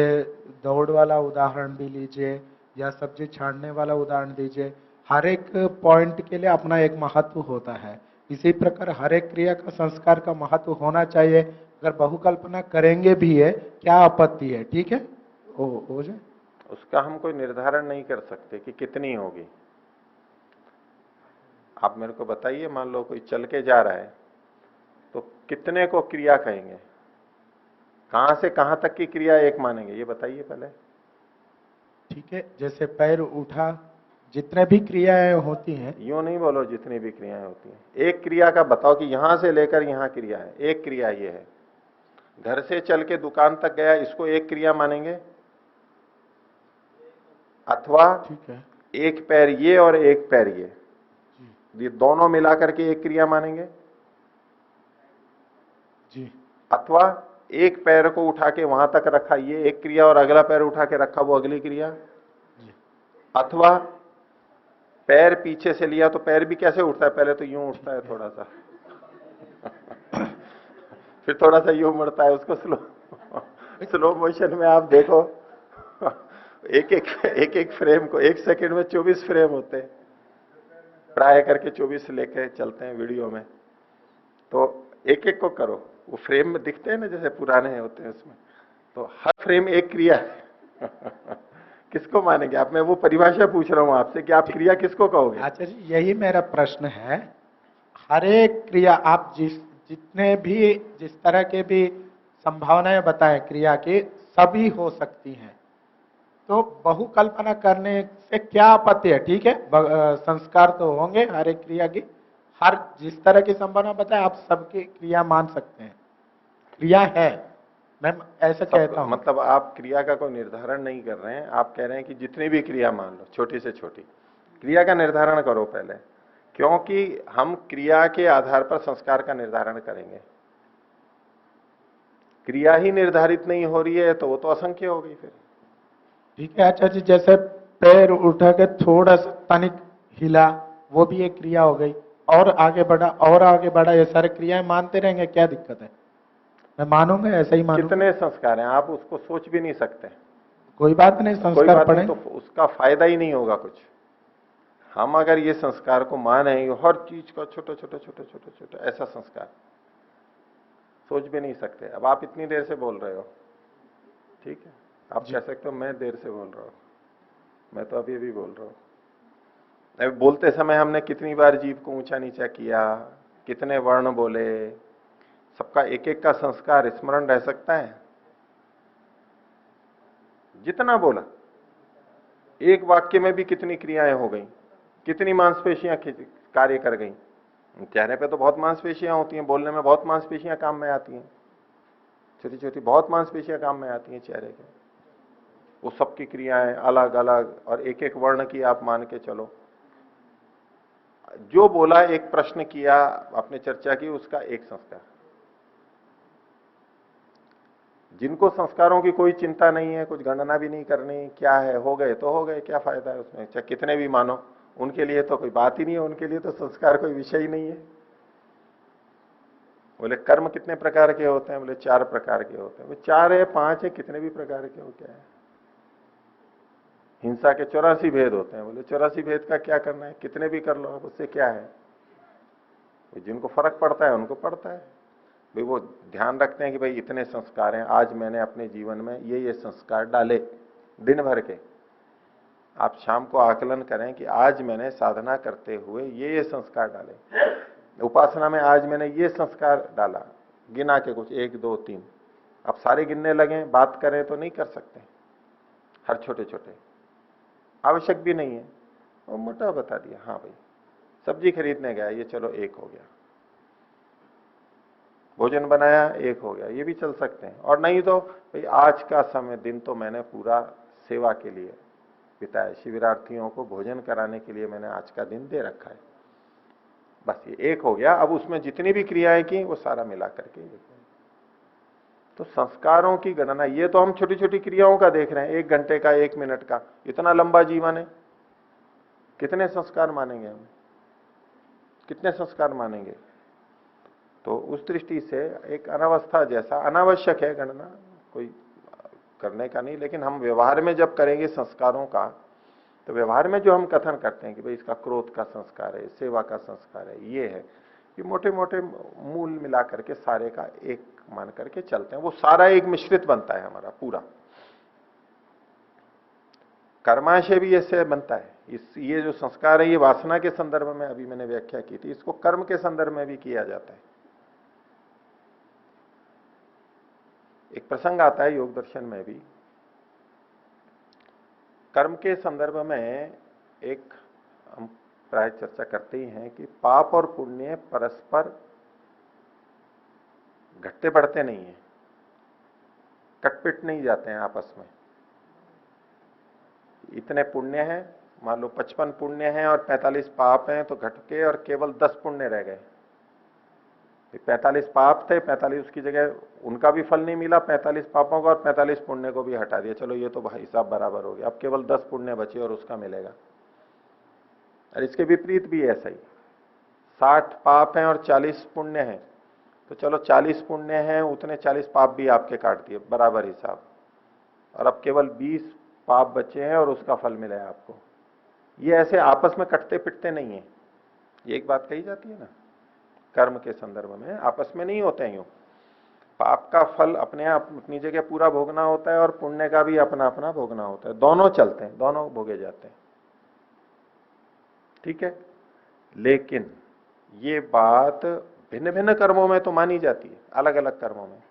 दौड़ वाला उदाहरण भी लीजिए या सब्जी छाड़ने वाला उदाहरण दीजिए, हर एक पॉइंट के लिए अपना एक महत्व होता है। इसी प्रकार हर एक क्रिया का संस्कार का महत्व होना चाहिए। अगर बहुकल्पना करेंगे भी है, क्या आपत्ति है? ठीक है, हो जाए। उसका हम कोई निर्धारण नहीं कर सकते कि कितनी होगी। आप मेरे को बताइए, मान लो कोई चल के जा रहा है तो कितने को क्रिया कहेंगे, कहां से कहां तक की क्रिया एक मानेंगे, ये बताइए पहले। ठीक है, जैसे पैर उठा, जितने भी क्रियाएं होती हैं। यूं नहीं बोलो जितनी भी क्रियाएं होती हैं, एक क्रिया का बताओ कि यहां से लेकर यहां क्रिया है, एक क्रिया ये है। घर से चल के दुकान तक गया, इसको एक क्रिया मानेंगे, अथवा ठीक है एक पैर ये और एक पैर ये दोनों मिलाकर के एक क्रिया मानेंगे, जी। अथवा एक पैर को उठा के वहां तक रखा ये एक क्रिया और अगला पैर उठा के रखा वो अगली क्रिया, अथवा पैर पीछे से लिया तो पैर भी कैसे उठता है, पहले तो यूं उठता है थोड़ा सा फिर थोड़ा सा यूं मुड़ता है, उसको स्लो मोशन में आप देखो एक फ्रेम को एक सेकंड में 24 फ्रेम होते हैं, प्राय करके 24 लेके चलते हैं वीडियो में। तो एक एक को करो, वो फ्रेम में दिखते हैं ना जैसे पुराने होते हैं उसमें, तो हर फ्रेम एक क्रिया है किसको मानेंगे आप? मैं वो परिभाषा पूछ रहा हूं आपसे कि आप क्रिया किसको कहोगे? आचार्य जी, यही मेरा प्रश्न है। हर एक क्रिया आप जितने भी जिस तरह के भी संभावनाएं बताएं क्रिया की, सभी हो सकती हैं, तो बहुकल्पना करने से क्या आपत्ति है? ठीक है, संस्कार तो होंगे हर एक क्रिया की, हर जिस तरह की संभावना बताए आप सबकी क्रिया मान सकते हैं, क्रिया है, मैं ऐसा कहता हूं। मतलब आप क्रिया का कोई निर्धारण नहीं कर रहे हैं, आप कह रहे हैं कि जितनी भी क्रिया मान लो, छोटी से छोटी क्रिया का निर्धारण करो पहले, क्योंकि हम क्रिया के आधार पर संस्कार का निर्धारण करेंगे। क्रिया ही निर्धारित नहीं हो रही है तो वो तो असंख्य हो गई फिर। ठीक है आचार्य जी, जैसे पैर उठा के थोड़ा सा तनिक हिला, वो भी एक क्रिया हो गई, और आगे बढ़ा और आगे बढ़ा, ये सारे क्रियाएं मानते रहेंगे, क्या दिक्कत है? मैं मानूंगा, ऐसा ही मानूंगा। कितने संस्कार हैं आप उसको सोच भी नहीं सकते। कोई बात नहीं, कोई संस्कार बात पढ़े नहीं, तो उसका फायदा ही नहीं होगा कुछ। हम अगर ये संस्कार को माने, हर चीज का छोटा छोटा छोटा छोटा छोटा ऐसा संस्कार सोच भी नहीं सकते। अब आप इतनी देर से बोल रहे हो, ठीक है, आप कह सकते हो मैं देर से बोल रहा हूं, मैं तो अभी भी बोल रहा हूं। बोलते समय हमने कितनी बार जीभ को ऊंचा नीचा किया, कितने वर्ण बोले, सबका एक एक का संस्कार स्मरण रह सकता है? जितना बोला एक वाक्य में भी कितनी क्रियाएं हो गई, कितनी मांसपेशियां कार्य कर गई। चेहरे पे तो बहुत मांसपेशियां होती हैं, बोलने में बहुत मांसपेशियां काम में आती हैं, छोटी छोटी बहुत मांसपेशियां काम में आती हैं चेहरे के। वो सबकी क्रियाएं अलग अलग, और एक एक वर्ण की आप मान के चलो। जो बोला, एक प्रश्न किया, आपने चर्चा की, उसका एक संस्कार। जिनको संस्कारों की कोई चिंता नहीं है, कुछ गणना भी नहीं करनी, क्या है हो गए तो हो गए, क्या फायदा है उसमें, चाहे कितने भी मानो, उनके लिए तो कोई बात ही नहीं है, उनके लिए तो संस्कार कोई विषय ही नहीं है। बोले कर्म कितने प्रकार के होते हैं, बोले 4 प्रकार के होते हैं। वो 4 है 5 है, कितने भी प्रकार के हो, क्या है। हिंसा के 84 भेद होते हैं, बोले 84 भेद का क्या करना है, कितने भी कर लो आप, उससे क्या है। जिनको फर्क पड़ता है उनको पड़ता है भाई, वो ध्यान रखते हैं कि भाई इतने संस्कार हैं, आज मैंने अपने जीवन में ये संस्कार डाले दिन भर के। आप शाम को आकलन करें कि आज मैंने साधना करते हुए ये संस्कार डाले, उपासना में आज मैंने ये संस्कार डाला, गिना के कुछ 1 2 3। अब सारे गिनने लगे, बात करें तो नहीं कर सकते, हर छोटे छोटे, आवश्यक भी नहीं है। और मोटा बता दिया, हाँ भाई सब्जी खरीदने गया, ये चलो 1 हो गया। भोजन बनाया, 1 हो गया, ये भी चल सकते हैं। और नहीं तो भाई आज का समय दिन तो मैंने पूरा सेवा के लिए बिताया, शिविरार्थियों को भोजन कराने के लिए मैंने आज का दिन दे रखा है, बस ये 1 हो गया। अब उसमें जितनी भी क्रियाएं की वो सारा मिला करके 1 हो। तो संस्कारों की गणना, ये तो हम छोटी छोटी क्रियाओं का देख रहे हैं, 1 घंटे का, 1 मिनट का, इतना लंबा जीवन है, कितने संस्कार मानेंगे हम, कितने संस्कार मानेंगे। तो उस दृष्टि से एक अनावस्था जैसा अनावश्यक है गणना, कोई करने का नहीं। लेकिन हम व्यवहार में जब करेंगे संस्कारों का, तो व्यवहार में जो हम कथन करते हैं कि भाई इसका क्रोध का संस्कार है, सेवा का संस्कार है, ये है, ये मोटे मोटे मूल मिला करके सारे का एक मान करके चलते हैं। वो सारा एक मिश्रित बनता है हमारा पूरा। कर्माशय भी ऐसे बनता है। ये जो संस्कार है, ये वासना के संदर्भ में अभी मैंने व्याख्या की थी, इसको कर्म के संदर्भ में भी किया जाता है। एक प्रसंग आता है योग दर्शन में भी, कर्म के संदर्भ में एक हम प्राय चर्चा करते ही हैं कि पाप और पुण्य परस्पर घटते बढ़ते नहीं है, कटपिट नहीं जाते हैं आपस में। इतने पुण्य हैं, मान लो 55 पुण्य हैं और 45 पाप हैं, तो घट के और केवल 10 पुण्य रह गए। 45 पाप थे, 45 उसकी जगह उनका भी फल नहीं मिला, 45 पापों का और 45 पुण्य को भी हटा दिया, चलो ये तो भाई साहब बराबर हो गया, अब केवल 10 पुण्य बचे और उसका मिलेगा। और इसके विपरीत भी ऐसा ही, 60 पाप हैं और 40 पुण्य हैं, तो चलो 40 पुण्य हैं, उतने 40 पाप भी आपके काट दिए, बराबर हिसाब, और अब केवल 20 पाप बचे हैं और उसका फल मिला है आपको। ये ऐसे आपस में कटते पिटते नहीं है। ये एक बात कही जाती है ना, कर्म के संदर्भ में आपस में नहीं होते हैं यूं। पाप का फल अपने आप अपनी जगह पूरा भोगना होता है और पुण्य का भी अपना अपना भोगना होता है, दोनों चलते हैं, दोनों भोगे जाते हैं, ठीक है। लेकिन ये बात भिन्न भिन्न कर्मों में तो मानी जाती है, अलग अलग कर्मों में।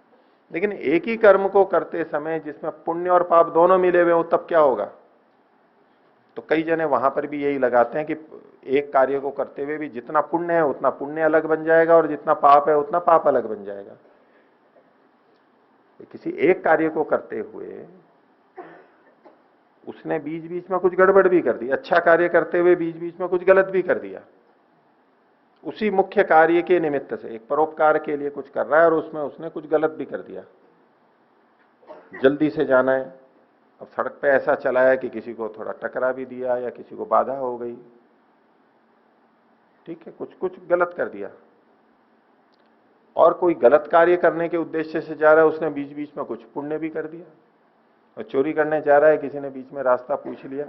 लेकिन एक ही कर्म को करते समय जिसमें पुण्य और पाप दोनों मिले हुए हो, तब क्या होगा। तो कई जने वहां पर भी यही लगाते हैं कि एक कार्य को करते हुए भी जितना पुण्य है उतना पुण्य अलग बन जाएगा और जितना पाप है उतना पाप अलग बन जाएगा। किसी एक कार्य को करते हुए उसने बीच बीच में कुछ गड़बड़ भी कर दी, अच्छा कार्य करते हुए बीच बीच में कुछ गलत भी कर दिया, उसी मुख्य कार्य के निमित्त से एक परोपकार के लिए कुछ कर रहा है और उसमें उसने कुछ गलत भी कर दिया। जल्दी से जाना है, अब सड़क पे ऐसा चला है कि किसी को थोड़ा टकरा भी दिया या किसी को बाधा हो गई, ठीक है, कुछ कुछ गलत कर दिया। और कोई गलत कार्य करने के उद्देश्य से जा रहा है, उसने बीच बीच में कुछ पुण्य भी कर दिया। और चोरी करने जा रहा है, किसी ने बीच में रास्ता पूछ लिया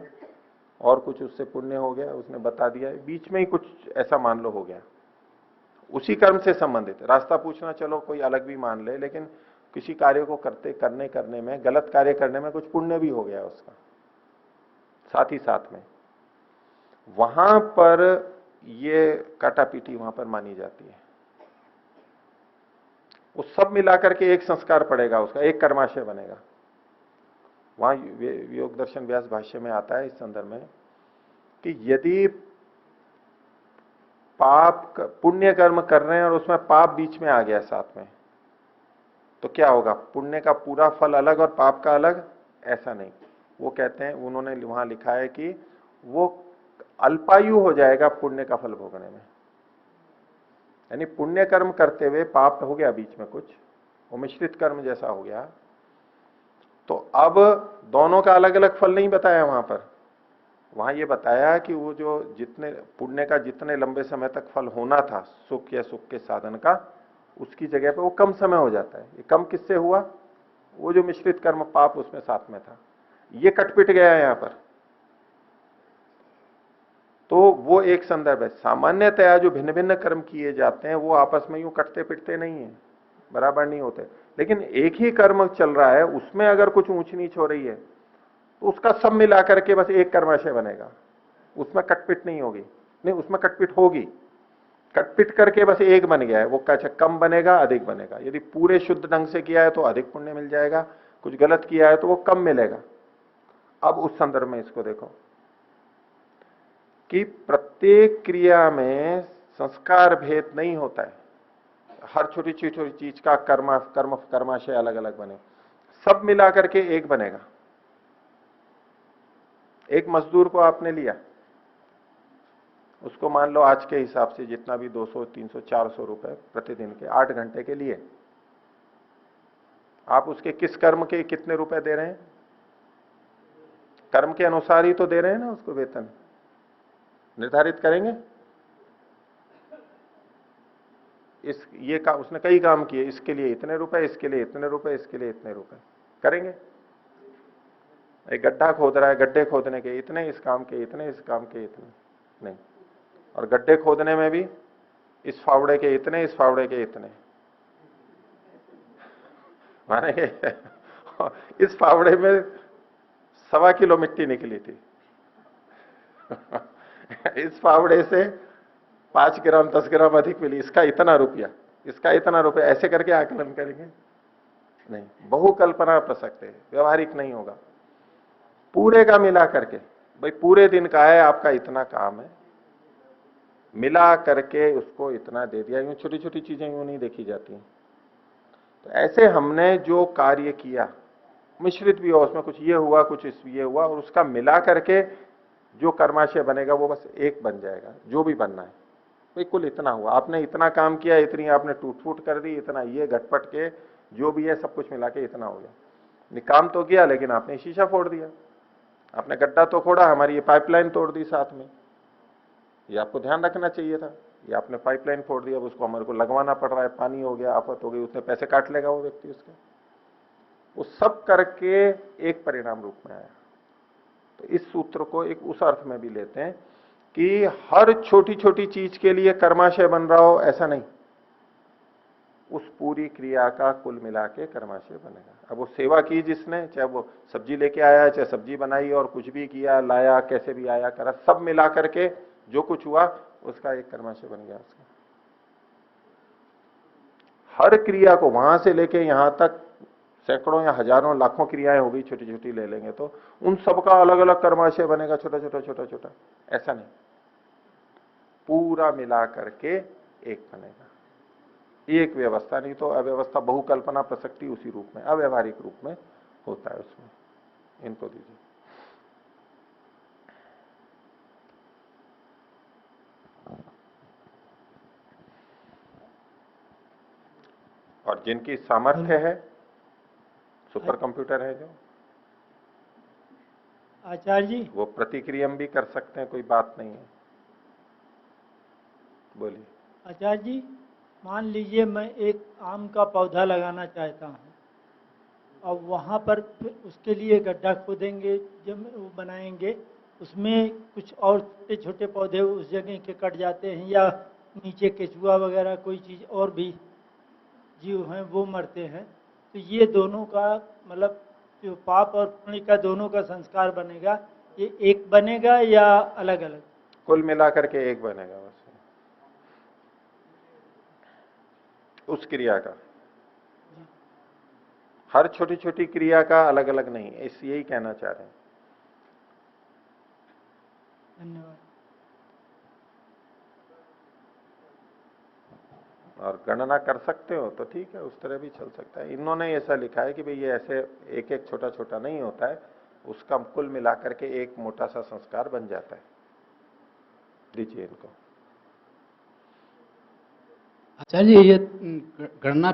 और कुछ उससे पुण्य हो गया, उसने बता दिया, बीच में ही कुछ ऐसा मान लो हो गया, उसी कर्म से संबंधित। रास्ता पूछना चलो कोई अलग भी मान ले, लेकिन किसी कार्य को करने में, गलत कार्य करने में कुछ पुण्य भी हो गया उसका साथ ही साथ में, वहां पर ये काटापीटी वहां पर मानी जाती है। वो सब मिलाकर के एक संस्कार पड़ेगा, उसका एक कर्माशय बनेगा। वहां योग दर्शन व्यास भाष्य में आता है इस संदर्भ में कि यदि पाप पुण्य कर्म कर रहे हैं और उसमें पाप बीच में आ गया साथ में, तो क्या होगा? पुण्य का पूरा फल अलग और पाप का अलग? ऐसा नहीं। वो कहते हैं, उन्होंने वहां लिखा है कि वो अल्पायु हो जाएगा पुण्य का फल भोगने में। यानी पुण्य कर्म करते हुए पाप हो गया बीच में कुछ, वो मिश्रित कर्म जैसा हो गया, तो अब दोनों का अलग अलग फल नहीं बताया वहां पर। वहां ये बताया कि वो जो जितने पुण्य का जितने लंबे समय तक फल होना था सुख या सुख के साधन का, उसकी जगह पे वो कम समय हो जाता है। ये कम किससे हुआ? वो जो मिश्रित कर्म पाप उसमें साथ में था, ये कटपिट गया है यहां पर। तो वो एक संदर्भ है। सामान्यतया जो भिन्न भिन्न कर्म किए जाते हैं वो आपस में यूं कटते पिटते नहीं है, बराबर नहीं होते। लेकिन एक ही कर्म चल रहा है, उसमें अगर कुछ ऊंच नीच हो रही है तो उसका सब मिला करके बस एक कर्माशय बनेगा, उसमें कटपिट नहीं होगी। नहीं, उसमें कटपिट होगी, कटपिट करके बस एक बन गया है। वो क्या कम बनेगा अधिक बनेगा। यदि पूरे शुद्ध ढंग से किया है तो अधिक पुण्य मिल जाएगा, कुछ गलत किया है तो वो कम मिलेगा। अब उस संदर्भ में इसको देखो कि प्रत्येक क्रिया में संस्कार भेद नहीं होता है। हर छोटी छोटी चीज का कर्माशय अलग अलग बने, सब मिलाकर के एक बनेगा। एक मजदूर को आपने लिया, उसको मान लो आज के हिसाब से जितना भी 200, 300, 400 रुपए प्रतिदिन के 8 घंटे के लिए, आप उसके किस कर्म के कितने रुपए दे रहे हैं? कर्म के अनुसार ही तो दे रहे हैं ना उसको वेतन, निर्धारित करेंगे। ये उसने कई काम किए, इसके लिए इतने रुपए, इसके लिए इतने रुपए, इसके लिए इतने रुपए करेंगे। एक गड्ढा खोद रहा है, गड्ढे खोदने के इतने, इस काम के इतने, इस काम के इतने नहीं। और गड्ढे खोदने में भी इस फावड़े के इतने, इस फावड़े के इतने, माने इस फावड़े में 1.25 किलो मिट्टी निकली थी इस फावड़े से 5 ग्राम 10 ग्राम अधिक मिली, इसका इतना रुपया, इसका इतना रुपया, ऐसे करके आकलन करेंगे? नहीं, बहुकल्पना प्रसक्त है, व्यवहारिक नहीं होगा। पूरे का मिला करके, भाई पूरे दिन का है आपका इतना काम है, मिला करके उसको इतना दे दिया। यूं छोटी छोटी चीजें यूं नहीं देखी जाती। तो ऐसे हमने जो कार्य किया, मिश्रित भी हो, उसमें कुछ ये हुआ कुछ ये हुआ, और उसका मिला करके जो कर्माशय बनेगा वो बस एक बन जाएगा, जो भी बनना है। भाई कुल इतना हुआ, आपने इतना काम किया, इतनी आपने टूट फूट कर दी, इतना ये घटपट के जो भी है सब कुछ मिला के इतना हो गया। काम तो किया लेकिन आपने शीशा फोड़ दिया, आपने गड्ढा तो खोड़ा, हमारी ये पाइपलाइन तोड़ दी साथ में, ये आपको ध्यान रखना चाहिए था। ये आपने पाइपलाइन फोड़ दिया, अब उसको हमारे को लगवाना पड़ रहा है, पानी हो गया, आफत हो गई, उतने पैसे काट लेगा वो व्यक्ति उसके। वो सब करके एक परिणाम रूप में आया। तो इस सूत्र को एक उस अर्थ में भी लेते हैं कि हर छोटी छोटी चीज के लिए कर्माशय बन रहा हो, ऐसा नहीं। उस पूरी क्रिया का कुल मिला के कर्माशय बनेगा। अब वो सेवा की जिसने, चाहे वो सब्जी लेके आया, चाहे सब्जी बनाई और कुछ भी किया, लाया, कैसे भी आया करा, सब मिला करके जो कुछ हुआ उसका एक कर्माशय बन गया उसका। हर क्रिया को वहां से लेके यहां तक सैकड़ों या हजारों लाखों क्रियाएं हो गई, छोटी छोटी ले लेंगे तो उन सबका अलग अलग कर्माशय बनेगा, छोटा छोटा छोटा छोटा, ऐसा नहीं, पूरा मिला करके एक बनेगा। एक व्यवस्था, नहीं तो अव्यवस्था, बहुकल्पना प्रसक्ति उसी रूप में, अव्यवहारिक रूप में होता है उसमें। इनको दीजिए। और जिनकी सामर्थ्य है, सुपर कंप्यूटर है जो, आचार्य जी, वो प्रतिक्रियम भी कर सकते हैं, कोई बात नहीं है। बोलिए। आचार्य जी, मान लीजिए मैं एक आम का पौधा लगाना चाहता हूँ, अब वहाँ पर फिर उसके लिए गड्ढा खोदेंगे, जब वो बनाएंगे, उसमें कुछ और छोटे छोटे पौधे उस जगह के कट जाते हैं, या नीचे केचुआ वगैरह कोई चीज़ और भी जीव हैं वो मरते हैं, तो ये दोनों का मतलब जो पाप और पुण्य का दोनों का संस्कार बनेगा, ये एक बनेगा या अलग अलग? कुल मिलाकर के एक बनेगा बस, उस क्रिया का। हर छोटी छोटी क्रिया का अलग अलग नहीं, इस यही कहना चाह रहे हैं। धन्यवाद। और गणना कर सकते हो तो ठीक है, उस तरह भी चल सकता है। इन्होंने ऐसा लिखा है कि भाई ये ऐसे एक एक छोटा छोटा नहीं होता है, उसका कुल मिलाकर के एक मोटा सा संस्कार बन जाता है। दीजिए इनको। आचार्य जी, ये गणना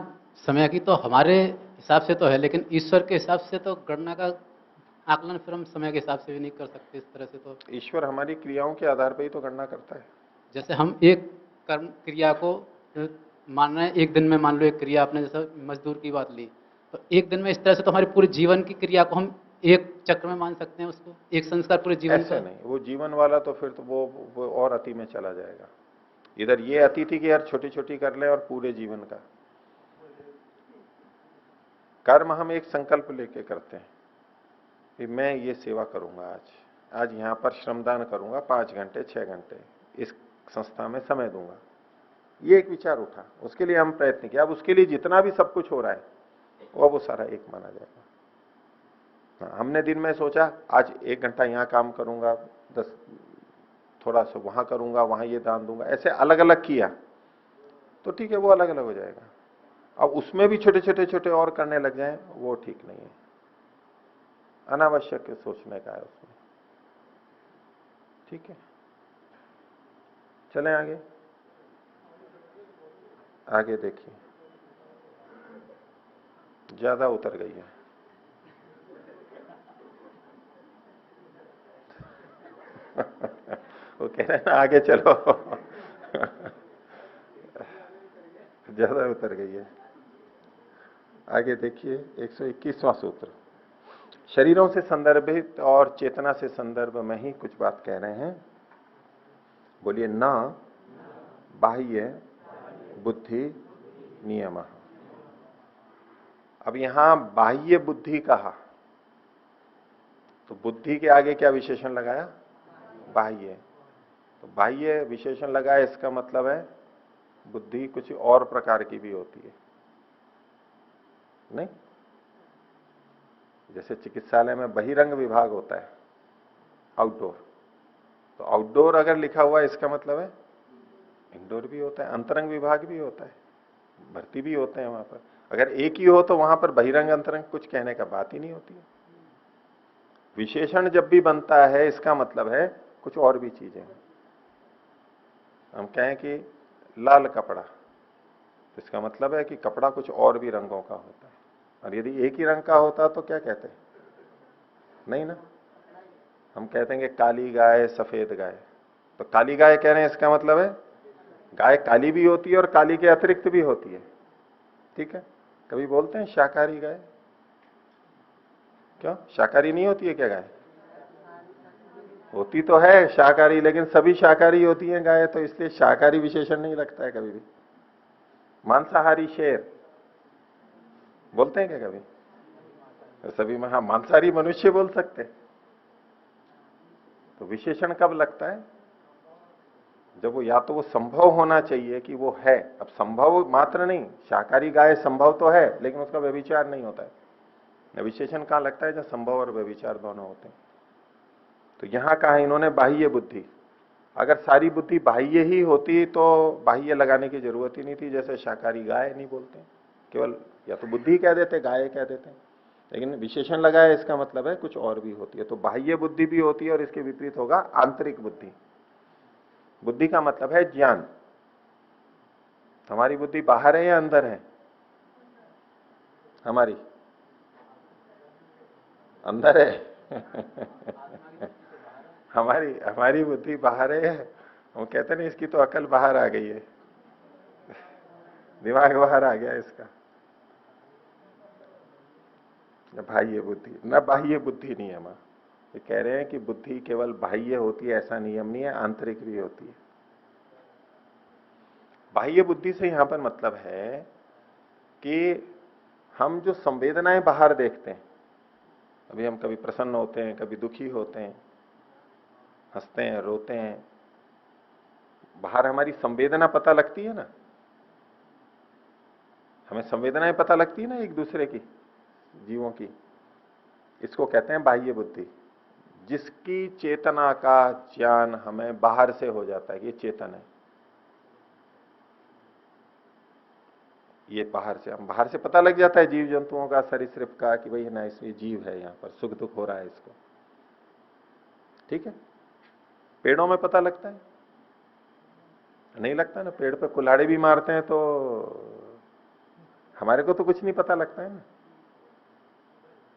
समय की तो हमारे हिसाब से तो है, लेकिन ईश्वर के हिसाब से तो गणना का आकलन फिर हम समय के हिसाब से भी नहीं कर सकते इस तरह से। तो ईश्वर हमारी क्रियाओं के आधार पर ही तो गणना करता है। जैसे हम एक कर्म क्रिया को मान रहे हैं, एक दिन में मान लो एक क्रिया, आपने जैसे मजदूर की बात ली, तो एक दिन में इस तरह से तो हमारे पूरे जीवन की क्रिया को हम एक चक्र में मान सकते हैं, उसको एक संस्कार पूरे जीवन ऐसे का। नहीं, वो जीवन वाला तो फिर तो वो और अति में चला जाएगा। इधर ये अति थी कि यार छोटी छोटी कर ले, और पूरे जीवन का कर्म हम एक संकल्प लेके करते हैं कि मैं ये सेवा करूंगा, आज यहां पर श्रमदान करूंगा 5 घंटे 6 घंटे, इस संस्था में समय दूंगा। ये एक विचार उठा, उसके लिए हम प्रयत्न किया। अब उसके लिए जितना भी सब कुछ हो रहा है वो सारा एक माना जाएगा। हमने दिन में सोचा आज 1 घंटा यहां काम करूंगा, 10 थोड़ा सा वहां करूंगा, वहां ये दान दूंगा, ऐसे अलग अलग किया तो ठीक है, वो अलग अलग हो जाएगा। अब उसमें भी छोटे छोटे छोटे और करने लग जाए, वो ठीक नहीं है। अनावश्यक सोचने का है उसमें। ठीक है, चलें आगे। आगे देखिए, ज्यादा उतर गई है। वो कह रहे हैं ना आगे चलो। ज्यादा उतर गई है। आगे देखिए 121वां सूत्र। शरीरों से संदर्भित और चेतना से संदर्भ में ही कुछ बात कह रहे हैं। बोलिए ना बाह्य बुद्धि नियम। अब यहां बाह्य बुद्धि कहा तो बुद्धि के आगे क्या विशेषण लगाया? बाह्य। तो बाह्य विशेषण लगाया, इसका मतलब है बुद्धि कुछ और प्रकार की भी होती है। नहीं, जैसे चिकित्सालय में बहिरंग विभाग होता है, आउटडोर, तो आउटडोर अगर लिखा हुआ है इसका मतलब है इंडोर भी होता है। अंतरंग विभाग भी होता है, भर्ती भी होते हैं वहां पर। अगर एक ही हो तो वहां पर बहिरंग अंतरंग कुछ कहने का बात ही नहीं होती है। विशेषण जब भी बनता है इसका मतलब है कुछ और भी चीजें। हम कहें कि लाल कपड़ा, तो इसका मतलब है कि कपड़ा कुछ और भी रंगों का होता है। और यदि एक ही रंग का होता तो क्या कहते हैं? नहीं ना, हम कहते हैं कि काली गाय सफेद गाय। तो काली गाय कह रहे हैं, इसका मतलब है गाय काली भी होती है और काली के अतिरिक्त भी होती है। ठीक है, कभी बोलते हैं शाकाहारी गाय? क्यों, शाकाहारी नहीं होती है क्या गाय? होती तो है शाकाहारी, लेकिन सभी शाकाहारी होती हैं गाय, तो इसलिए शाकाहारी विशेषण नहीं लगता है कभी भी। मांसाहारी शेर बोलते हैं क्या कभी? तो सभी में हाँ, मांसाहारी मनुष्य बोल सकते हैं। तो विशेषण कब लगता है? जब वो या तो वो संभव होना चाहिए कि वो है। अब संभव मात्र नहीं, शाकाहारी गाय संभव तो है लेकिन उसका व्यभिचार नहीं होता है। विशेषण कहां लगता है? जब संभव और व्यभिचार दोनों होते हैं। तो यहां कहा इन्होंने बाह्य बुद्धि। अगर सारी बुद्धि बाह्य ही होती तो बाह्य लगाने की जरूरत ही नहीं थी। जैसे शाकाहारी गाय नहीं बोलते, केवल या तो बुद्धि कह देते, गाय कह देते, लेकिन विशेषण लगाया इसका मतलब है कुछ और भी होती है। तो बाह्य बुद्धि भी होती है और इसके विपरीत होगा आंतरिक बुद्धि। बुद्धि का मतलब है ज्ञान। हमारी बुद्धि बाहर है या अंदर है? हमारी अंदर है। हमारी बुद्धि बाहर है। वो कहते नहीं इसकी तो अकल बाहर आ गई है, दिमाग बाहर आ गया इसका। बाह्य बुद्धि न बाह्य बुद्धि नियम। ये कह रहे हैं कि बुद्धि केवल बाह्य होती है ऐसा नियम नहीं है, आंतरिक भी होती है। बाह्य बुद्धि से यहां पर मतलब है कि हम जो संवेदनाएं बाहर देखते हैं, अभी हम कभी प्रसन्न होते हैं, कभी दुखी होते हैं, हंसते हैं, रोते हैं, बाहर हमारी संवेदना पता लगती है ना। हमें संवेदनाएं पता लगती है ना एक दूसरे की। जीवों की, इसको कहते हैं बाह्य बुद्धि। जिसकी चेतना का ज्ञान हमें बाहर से हो जाता है, ये चेतन है। ये बाहर से, हम बाहर से पता लग जाता है जीव जंतुओं का, सरीसृप का, कि भाई ना इसमें जीव है, यहां पर सुख दुख हो रहा है इसको, ठीक है। पेड़ों में पता लगता है? नहीं लगता ना। पेड़ पे कुल्हाड़ी भी मारते हैं तो हमारे को तो कुछ नहीं पता लगता है ना।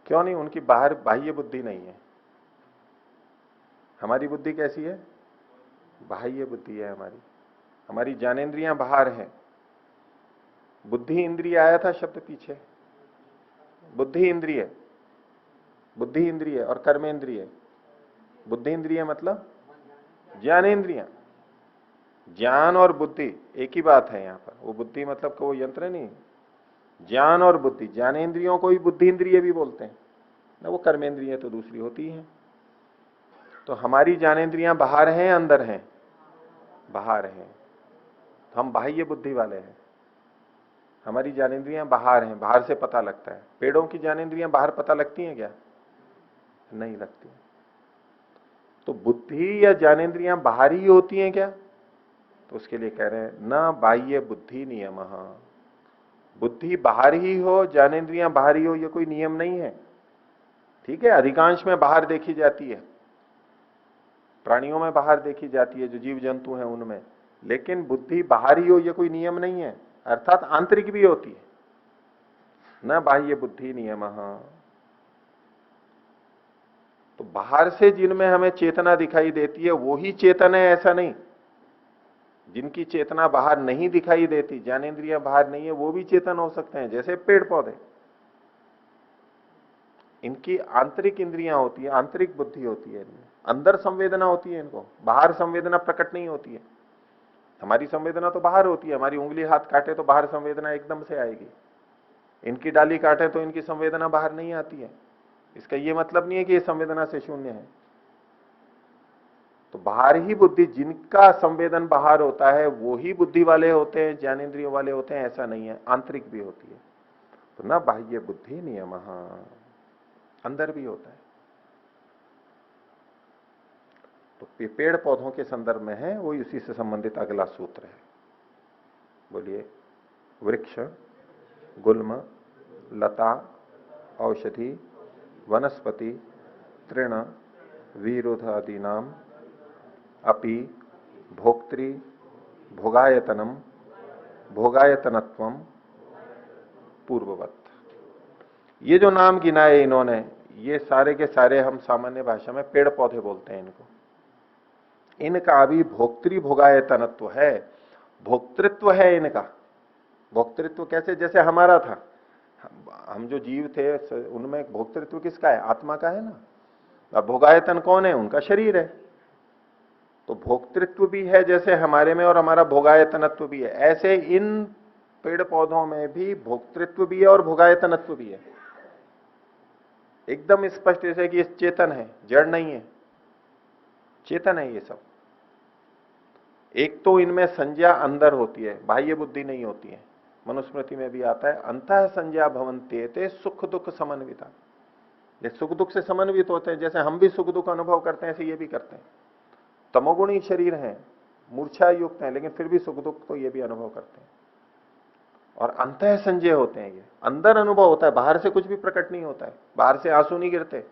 क्यों नहीं? उनकी बाहर बाह्य बुद्धि नहीं है। हमारी बुद्धि कैसी है? बाह्य बुद्धि है हमारी। हमारी ज्ञानेंद्रियां बाहर हैं। बुद्धि इंद्रिय आया था शब्द पीछे, बुद्धि इंद्रिय, बुद्धि इंद्रिय और कर्मेंद्रिय। बुद्धि इंद्रिय मतलब ज्ञानेंद्रियां। ज्ञान और बुद्धि एक ही बात है यहां पर। वो बुद्धि मतलब को वो यंत्र नहीं, ज्ञान और बुद्धि। ज्ञानेंद्रियों को ही बुद्धि इंद्रिय भी बोलते हैं ना, वो कर्मेंद्रिय तो दूसरी होती है। तो हमारी ज्ञानेंद्रियां बाहर हैं अंदर हैं? बाहर हैं। तो हम बाह्य बुद्धि वाले हैं। हमारी ज्ञानेंद्रियां बाहर हैं, बाहर से पता लगता है। पेड़ों की ज्ञानेंद्रियां बाहर पता लगती हैं क्या? नहीं लगती। तो बुद्धि या ज्ञानेंद्रियां बाहर ही होती हैं क्या? तो उसके लिए कह रहे हैं न बाह्य बुद्धि नियम। बुद्धि बाहर ही हो, ज्ञानेंद्रियां बाहर ही हो, ये कोई नियम नहीं है। ठीक है, अधिकांश में बाहर देखी जाती है, प्राणियों में बाहर देखी जाती है, जो जीव जंतु हैं उनमें। लेकिन बुद्धि बाहर ही हो ये कोई नियम नहीं है, अर्थात आंतरिक भी होती है। न बाह्य बुद्धि नियम। तो बाहर से जिनमें हमें चेतना दिखाई देती है वो ही चेतन है, ऐसा नहीं। जिनकी चेतना बाहर नहीं दिखाई देती, ज्ञानेंद्रियां बाहर नहीं है, वो भी चेतन हो सकते हैं। जैसे पेड़ पौधे, इनकी आंतरिक इंद्रियां होती है, आंतरिक बुद्धि होती है, इनमें अंदर संवेदना होती है इनको, बाहर संवेदना प्रकट नहीं होती है। हमारी संवेदना तो बाहर होती है, हमारी उंगली हाथ काटे तो बाहर संवेदना एकदम से आएगी। इनकी डाली काटे तो इनकी संवेदना बाहर नहीं आती है। इसका ये मतलब नहीं है कि ये संवेदना से शून्य है। तो बाहर ही बुद्धि, जिनका संवेदन बाहर होता है वो ही बुद्धि वाले होते हैं, ज्ञानेंद्रियों वाले होते हैं, ऐसा नहीं है। आंतरिक भी होती है। तो न बाह्य बुद्धि नियम, अंदर भी होता है। तो पेड़ पौधों के संदर्भ में है, वो उसी से संबंधित अगला सूत्र है। बोलिए। वृक्ष, गुल्म, लता, औषधि, वनस्पति, तृण, विरुद्ध आदि नाम अपि भोक्तृ भोगायतनम भोगायतनत्वम पूर्ववत। ये जो नाम गिनाए इन्होंने, ये सारे के सारे हम सामान्य भाषा में पेड़ पौधे बोलते हैं इनको। इनका भी भोक्तृ भोगायतनत्व है, भोक्तृत्व है इनका। भोक्तृत्व कैसे? जैसे हमारा था, हम जो जीव थे उनमें भोक्तृत्व किसका है? आत्मा का है ना। अब भोगायतन कौन है? उनका शरीर है। तो भोक्तृत्व भी है जैसे हमारे में, और हमारा भोगायतनत्व भी है। ऐसे इन पेड़ पौधों में भी भोक्तृत्व भी है और भोगायतनत्व भी है। एकदम स्पष्ट जैसे कि ये चेतन है, जड़ नहीं है, चेतन है ये सब। एक तो इनमें संज्ञा अंदर होती है, बाह्य बुद्धि नहीं होती है। मनुस्मृति में भी आता है, अंतः संज्ञा भवन्त्येते सुख दुख समन्विता। ये सुख दुख से समन्वित होते हैं। जैसे हम भी सुख दुख अनुभव करते हैं, ऐसे ये भी करते हैं। तमोगुणी शरीर हैं, मूर्छा युक्त हैं, लेकिन फिर भी सुख दुख तो ये भी अनुभव करते हैं। और अंतः संजय होते हैं, ये अंदर अनुभव होता है, बाहर से कुछ भी प्रकट नहीं होता है। बाहर से आंसू नहीं गिरते,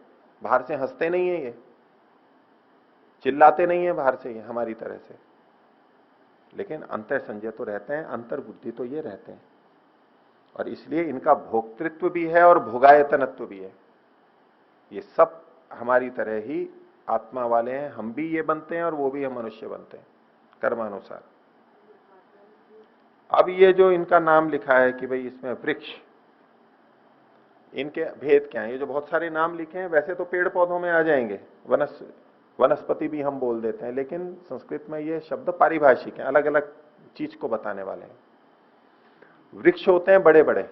बाहर से हंसते नहीं है, ये चिल्लाते नहीं है बाहर से ये हमारी तरह से, लेकिन अंतः संजय तो रहते हैं, अंतर बुद्धि तो ये रहते हैं। और इसलिए इनका भोक्तृत्व भी है और भोगायतनत्व भी है। ये सब हमारी तरह ही आत्मा वाले हैं। हम भी ये बनते हैं और वो भी हम मनुष्य बनते हैं कर्मानुसार। अब ये जो इनका नाम लिखा है कि भाई इसमें वृक्ष, इनके भेद क्या है? ये जो बहुत सारे नाम लिखे हैं वैसे तो पेड़ पौधों में आ जाएंगे, वनस्पति भी हम बोल देते हैं, लेकिन संस्कृत में ये शब्द पारिभाषिक है, अलग अलग चीज को बताने वाले हैं। वृक्ष होते हैं बड़े बड़े,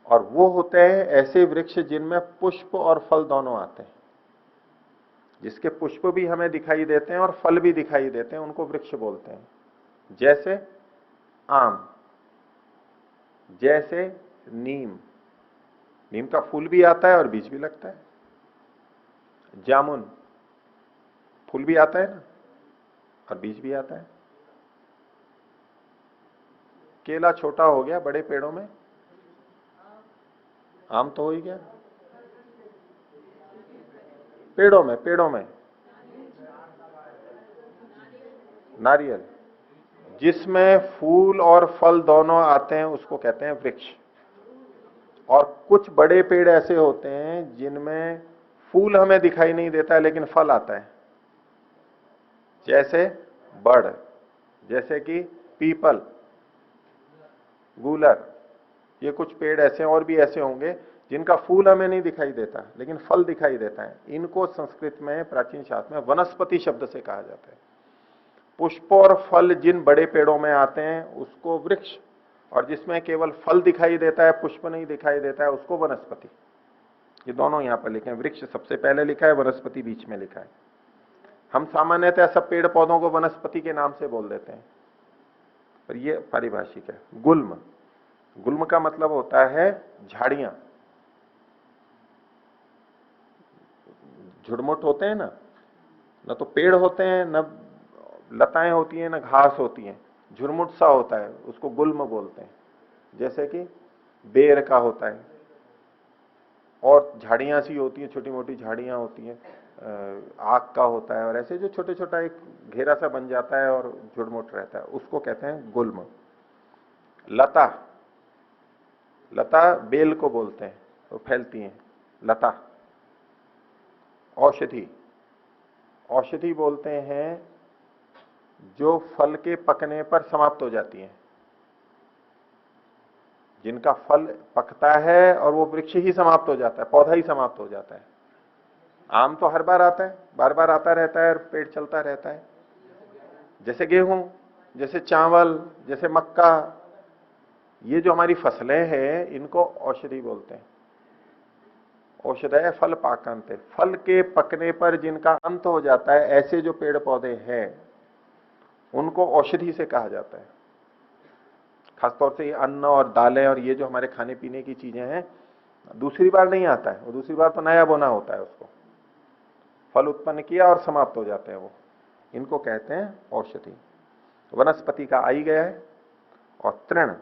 और वो होते हैं ऐसे वृक्ष जिनमें पुष्प और फल दोनों आते हैं। जिसके पुष्प भी हमें दिखाई देते हैं और फल भी दिखाई देते हैं, उनको वृक्ष बोलते हैं। जैसे आम, जैसे नीम, नीम का फूल भी आता है और बीज भी लगता है। जामुन, फूल भी आता है ना और बीज भी आता है। केला छोटा हो गया बड़े पेड़ों में, आम तो हो ही गया। पेड़ों में नारियल, जिसमें फूल और फल दोनों आते हैं उसको कहते हैं वृक्ष। और कुछ बड़े पेड़ ऐसे होते हैं जिनमें फूल हमें दिखाई नहीं देता है लेकिन फल आता है, जैसे बड़, जैसे कि पीपल, गूलर। ये कुछ पेड़ ऐसे और भी ऐसे होंगे जिनका फूल हमें नहीं दिखाई देता लेकिन फल दिखाई देता है। इनको संस्कृत में, प्राचीन शास्त्र में वनस्पति शब्द से कहा जाता है। पुष्प और फल जिन बड़े पेड़ों में आते हैं उसको वृक्ष, और जिसमें केवल फल दिखाई देता है, पुष्प नहीं दिखाई देता है, उसको वनस्पति। ये दोनों यहां पर लिखे हैं। वृक्ष सबसे पहले लिखा है, वनस्पति बीच में लिखा है। हम सामान्यतः सब पेड़ पौधों को वनस्पति के नाम से बोल देते हैं, पर ये पारिभाषिक है। गुल्म, गुल्म का मतलब होता है झाड़ियां। झुड़मुट होते हैं ना, न तो पेड़ होते हैं, न लताएं होती हैं, न घास होती हैं, झुरमुट सा होता है, उसको गुल्म बोलते हैं। जैसे कि बेर का होता है, और झाड़ियां सी होती हैं, छोटी मोटी झाड़ियां होती हैं, आक का होता है, और ऐसे जो छोटे छोटा एक घेरा सा बन जाता है और झुड़मुट रहता है, उसको कहते हैं गुल्म। लता, लता बेल को बोलते हैं, तो फैलती हैं लता। औषधि, औषधि बोलते हैं जो फल के पकने पर समाप्त हो जाती है, जिनका फल पकता है और वो वृक्ष ही समाप्त हो जाता है, पौधा ही समाप्त हो जाता है। आम तो हर बार आता है, बार बार आता रहता है और पेड़ चलता रहता है। जैसे गेहूं, जैसे चावल, जैसे मक्का, ये जो हमारी फसलें हैं इनको औषधि बोलते हैं। औषधय फल पाकांत, फल के पकने पर जिनका अंत हो जाता है, ऐसे जो पेड़ पौधे हैं उनको औषधि से कहा जाता है। खासतौर से ये अन्न और दालें और ये जो हमारे खाने पीने की चीजें हैं, दूसरी बार नहीं आता है, वो दूसरी बार तो नया बोना होता है उसको। फल उत्पन्न किया और समाप्त हो जाते हैं वो, इनको कहते हैं औषधि। वनस्पति का आई गया है। और तृण,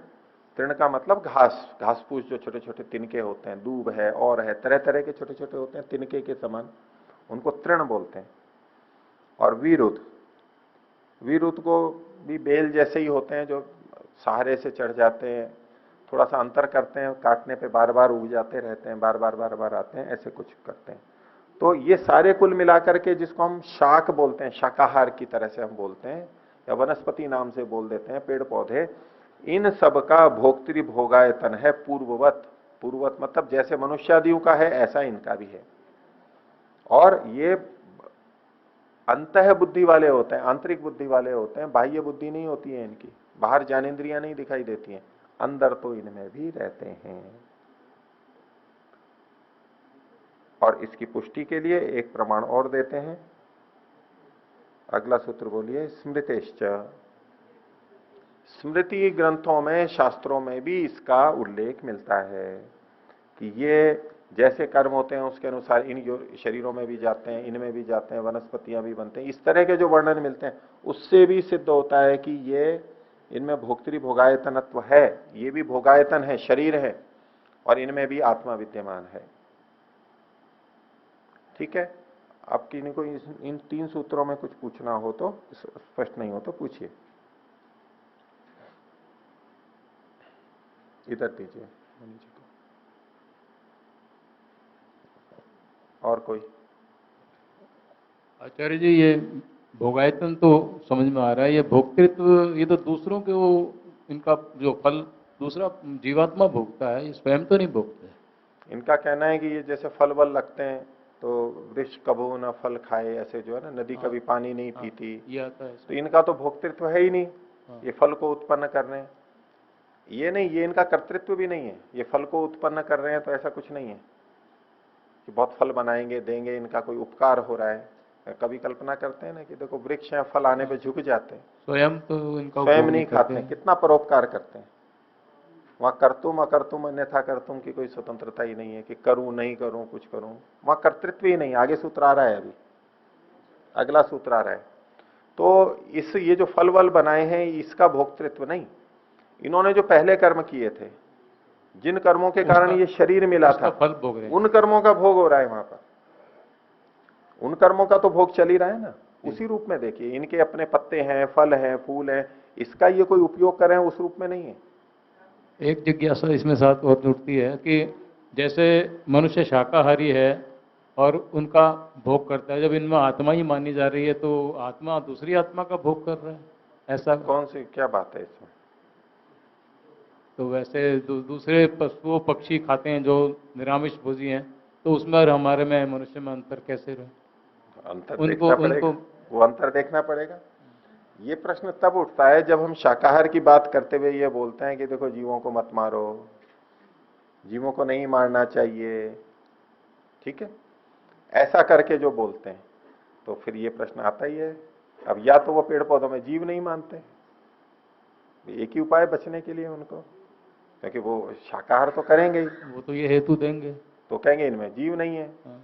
तृण का मतलब घास, घास फूस जो छोटे छोटे तिनके होते हैं, दूब है और है, तरह तरह के छोटे छोटे होते हैं तिनके के समान, उनको तृण बोलते हैं। और वीरुत, वीरुत को भी बेल जैसे ही होते हैं, जो सहारे से चढ़ जाते हैं, थोड़ा सा अंतर करते हैं, काटने पे बार बार उग जाते रहते हैं, बार बार आते हैं, ऐसे कुछ करते हैं। तो ये सारे कुल मिलाकर के जिसको हम शाक बोलते हैं, शाकाहार की तरह से हम बोलते हैं, या वनस्पति नाम से बोल देते हैं, पेड़ पौधे, इन सब का भोक्तृ भोगायतन है पूर्ववत। पूर्ववत मतलब जैसे मनुष्यादियों का है ऐसा इनका भी है। और ये अंतः बुद्धि वाले होते हैं, आंतरिक बुद्धि वाले होते हैं, बाह्य बुद्धि नहीं होती है इनकी, बाहर ज्ञानेंद्रियां नहीं दिखाई देती हैं, अंदर तो इनमें भी रहते हैं। और इसकी पुष्टि के लिए एक प्रमाण और देते हैं। अगला सूत्र बोलिए, स्मृतेश्च। स्मृति ग्रंथों में, शास्त्रों में भी इसका उल्लेख मिलता है कि ये जैसे कर्म होते हैं उसके अनुसार इन शरीरों में भी जाते हैं, इनमें भी जाते हैं, वनस्पतियां भी बनते हैं, इस तरह के जो वर्णन मिलते हैं उससे भी सिद्ध होता है कि ये इनमें भोक्तृ भोगायतनत्व है, ये भी भोगायतन है, शरीर है, और इनमें भी आत्मा विद्यमान है। ठीक है, आप किन्हीं को इन 3 सूत्रों में कुछ पूछना हो तो, स्पष्ट नहीं हो तो पूछिए। इधर दीजिए मनीष जी को। और कोई? आचार्य जी, ये भोगायतन तो समझ में आ रहा है, ये भोक्तृत्व ये तो दूसरों के, वो इनका जो फल दूसरा जीवात्मा भोगता है, ये स्वयं तो नहीं भोगते। इनका कहना है कि ये जैसे फल वल लगते हैं तो वृक्ष कबू न फल खाए, ऐसे जो है ना, नदी कभी पानी नहीं पीती, ये आता है। तो इनका तो भोक्तृत्व है ही नहीं, ये फल को उत्पन्न कर रहे हैं। ये नहीं, ये इनका कर्तृत्व भी नहीं है, ये फल को उत्पन्न कर रहे हैं, तो ऐसा कुछ नहीं है कि बहुत फल बनाएंगे देंगे, इनका कोई उपकार हो रहा है। कभी कल्पना करते हैं ना कि देखो वृक्ष है, फल आने पे झुक जाते हैं, स्वयं तो इनका स्वयं नहीं खाते हैं, कितना परोपकार करते हैं। वहां करतुम अकर्तुम अन्यथा कर्तुम की कोई स्वतंत्रता ही नहीं है कि करूं नहीं करूं कुछ करूं, वहां कर्तृत्व ही नहीं। आगे सूत्र आ रहा है, अभी अगला सूत्र आ रहा है। तो ये जो फल वल बनाए हैं इसका भोक्तृत्व नहीं, इन्होंने जो पहले कर्म किए थे, जिन कर्मों के कारण ये शरीर मिला उसका था, फल भोग रहे हैं। उन कर्मों का भोग हो रहा है वहां पर। उन कर्मों का तो भोग चल ही रहा है ना, उसी रूप में देखिए। इनके अपने पत्ते हैं, फल हैं, फूल हैं, इसका ये कोई उपयोग कर रहे हैं उस रूप में नहीं है। एक जिज्ञासा इसमें साथ और जुड़ती है कि जैसे मनुष्य शाकाहारी है और उनका भोग करता है, जब इनमें आत्मा ही मानी जा रही है तो आत्मा दूसरी आत्मा का भोग कर रहा है, ऐसा कौन सी क्या बात है इसमें? तो वैसे दूसरे पशुओं पक्षी खाते हैं जो निरामिष भोजी हैं, तो उसमें और हमारे में मनुष्य में अंतर कैसे रहे? अंतर उनको देखना पड़ेगा, वो अंतर देखना पड़ेगा। ये प्रश्न तब उठता है जब हम शाकाहार की बात करते हुए ये बोलते हैं कि देखो जीवों को मत मारो, जीवों को नहीं मारना चाहिए, ठीक है, ऐसा करके जो बोलते हैं, तो फिर ये प्रश्न आता ही है। अब या तो वो पेड़ पौधों में जीव नहीं मानते, एक ही उपाय बचने के लिए उनको, क्योंकि वो शाकाहार तो करेंगे ही, वो तो ये हेतु देंगे। तो कहेंगे इनमें जीव नहीं है। हाँ,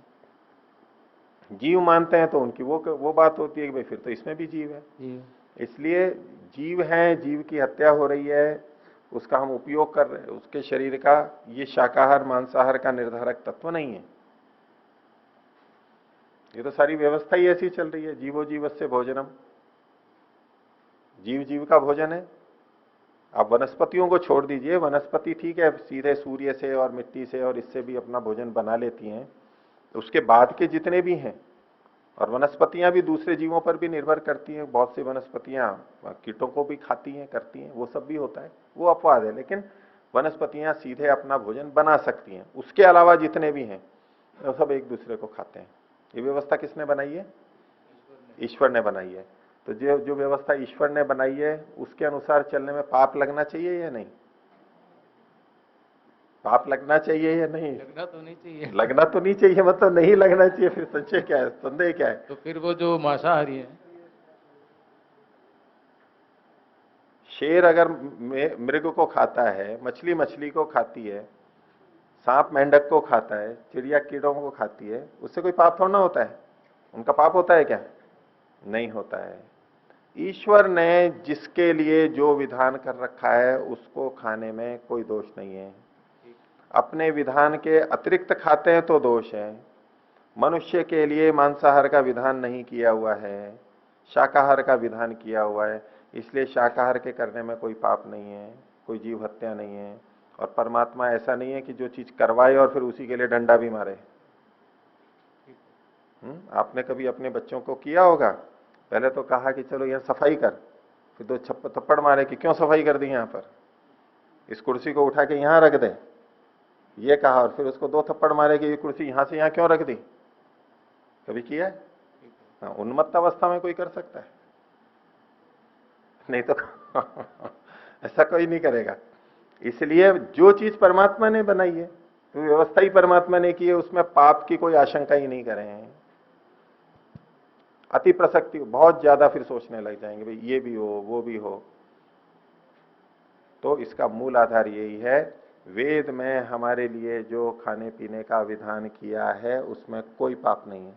जीव मानते हैं तो उनकी वो बात होती है कि भाई फिर तो इसमें भी जीव है। ये इसलिए जीव है, जीव की हत्या हो रही है, उसका हम उपयोग कर रहे हैं, उसके शरीर का, ये शाकाहार मांसाहार का निर्धारक तत्व नहीं है। ये तो सारी व्यवस्था ही ऐसी चल रही है, जीवो जीवस्य भोजनम, जीव जीव का भोजन है। आप वनस्पतियों को छोड़ दीजिए, वनस्पति ठीक है सीधे सूर्य से और मिट्टी से और इससे भी अपना भोजन बना लेती हैं, तो उसके बाद के जितने भी हैं, और वनस्पतियां भी दूसरे जीवों पर भी निर्भर करती हैं, बहुत सी वनस्पतियां कीटों को भी खाती हैं, करती हैं, वो सब भी होता है, वो अपवाद है। लेकिन वनस्पतियां सीधे अपना भोजन बना सकती हैं, उसके अलावा जितने भी हैं वो सब एक दूसरे को खाते हैं। ये व्यवस्था किसने बनाई है? ईश्वर ने बनाई है। तो जो व्यवस्था ईश्वर ने बनाई है उसके अनुसार चलने में पाप लगना चाहिए या नहीं? पाप लगना चाहिए या नहीं? लगना तो नहीं चाहिए। लगना तो नहीं चाहिए, मतलब नहीं लगना चाहिए, फिर संशय क्या है, संदेह क्या है? तो फिर वो जो मांसाहारी है, शेर अगर मृग को खाता है, मछली मछली को खाती है, सांप मेंढक को खाता है, चिड़िया कीड़ों को खाती है, उससे कोई पाप थोड़ा ना होता है। उनका पाप होता है क्या? नहीं होता है। ईश्वर ने जिसके लिए जो विधान कर रखा है उसको खाने में कोई दोष नहीं है। अपने विधान के अतिरिक्त खाते हैं तो दोष है। मनुष्य के लिए मांसाहार का विधान नहीं किया हुआ है, शाकाहार का विधान किया हुआ है, इसलिए शाकाहार के करने में कोई पाप नहीं है, कोई जीव हत्या नहीं है। और परमात्मा ऐसा नहीं है कि जो चीज करवाए और फिर उसी के लिए डंडा भी मारे। आपने कभी अपने बच्चों को किया होगा, पहले तो कहा कि चलो यहां सफाई कर, फिर दो थप्पड़ मारे कि क्यों सफाई कर दी यहां पर, इस कुर्सी को उठा के यहां रख दे, ये कहा, और फिर उसको दो थप्पड़ मारे कि ये कुर्सी यहां से यहां क्यों रख दी? कभी किया है? हाँ, उन्मत्त अवस्था में कोई कर सकता है, नहीं तो ऐसा कोई नहीं करेगा। इसलिए जो चीज परमात्मा ने बनाई है, तो व्यवस्था ही परमात्मा ने की है, उसमें पाप की कोई आशंका ही नहीं करें। अति प्रसक्ति बहुत ज्यादा फिर सोचने लग जाएंगे भाई ये भी हो वो भी हो। तो इसका मूल आधार यही है, वेद में हमारे लिए जो खाने पीने का विधान किया है उसमें कोई पाप नहीं है,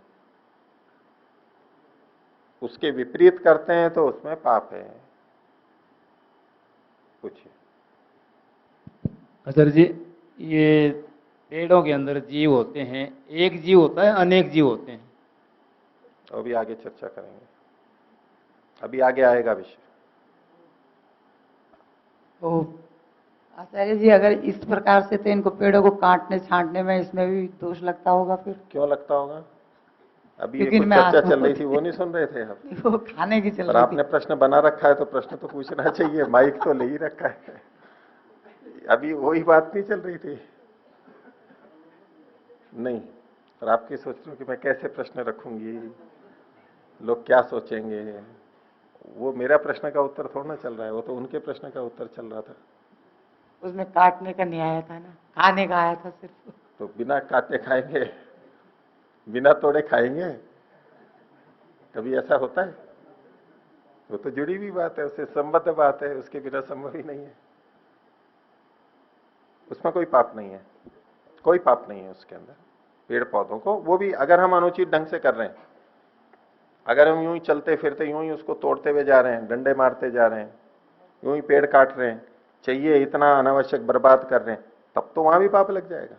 उसके विपरीत करते हैं तो उसमें पाप है। पूछिए। सर जी, ये पेड़ों के अंदर जीव होते हैं, एक जीव होता है, अनेक जीव होते हैं? अभी आगे चर्चा करेंगे, अभी आगे आएगा विषय। तो आचार्य जी अगर इस प्रकार से तो इनको पेड़ों को काटने छांटने में इसमें भी दोष लगता होगा फिर? क्यों लगता होगा? अभी ये क्योंकि कुछ इनमें चर्चा आत्मा चल रही थी, वो नहीं सुन रहे थे आप? वो खाने की चल पर रही आपने प्रश्न बना रखा है तो प्रश्न तो पूछना चाहिए, माइक तो ले ही रखा है। अभी वही बात नहीं चल रही थी नहीं, पर आपकी सोच रहे हो कि मैं कैसे प्रश्न रखूंगी, लोग क्या सोचेंगे, वो मेरा प्रश्न का उत्तर थोड़ा ना चल रहा है, वो तो उनके प्रश्न का उत्तर चल रहा था। थी। उसमें काटने का नहीं आया था ना, खाने का आया था सिर्फ। तो बिना काटे खाएंगे, बिना तोड़े खाएंगे? कभी ऐसा होता है? वो तो जुड़ी हुई बात है, उससे संबद्ध बात है, उसके बिना संभव ही नहीं है। उसमें कोई पाप नहीं है, कोई पाप नहीं है उसके अंदर। पेड़ पौधों को, वो भी अगर हम अनुचित ढंग से कर रहे हैं, अगर हम यूं ही चलते फिरते यूं ही उसको तोड़ते हुए जा रहे हैं, डंडे मारते जा रहे हैं, यूं ही पेड़ काट रहे हैं, चाहिए इतना अनावश्यक बर्बाद कर रहे हैं, तब तो वहां भी पाप लग जाएगा।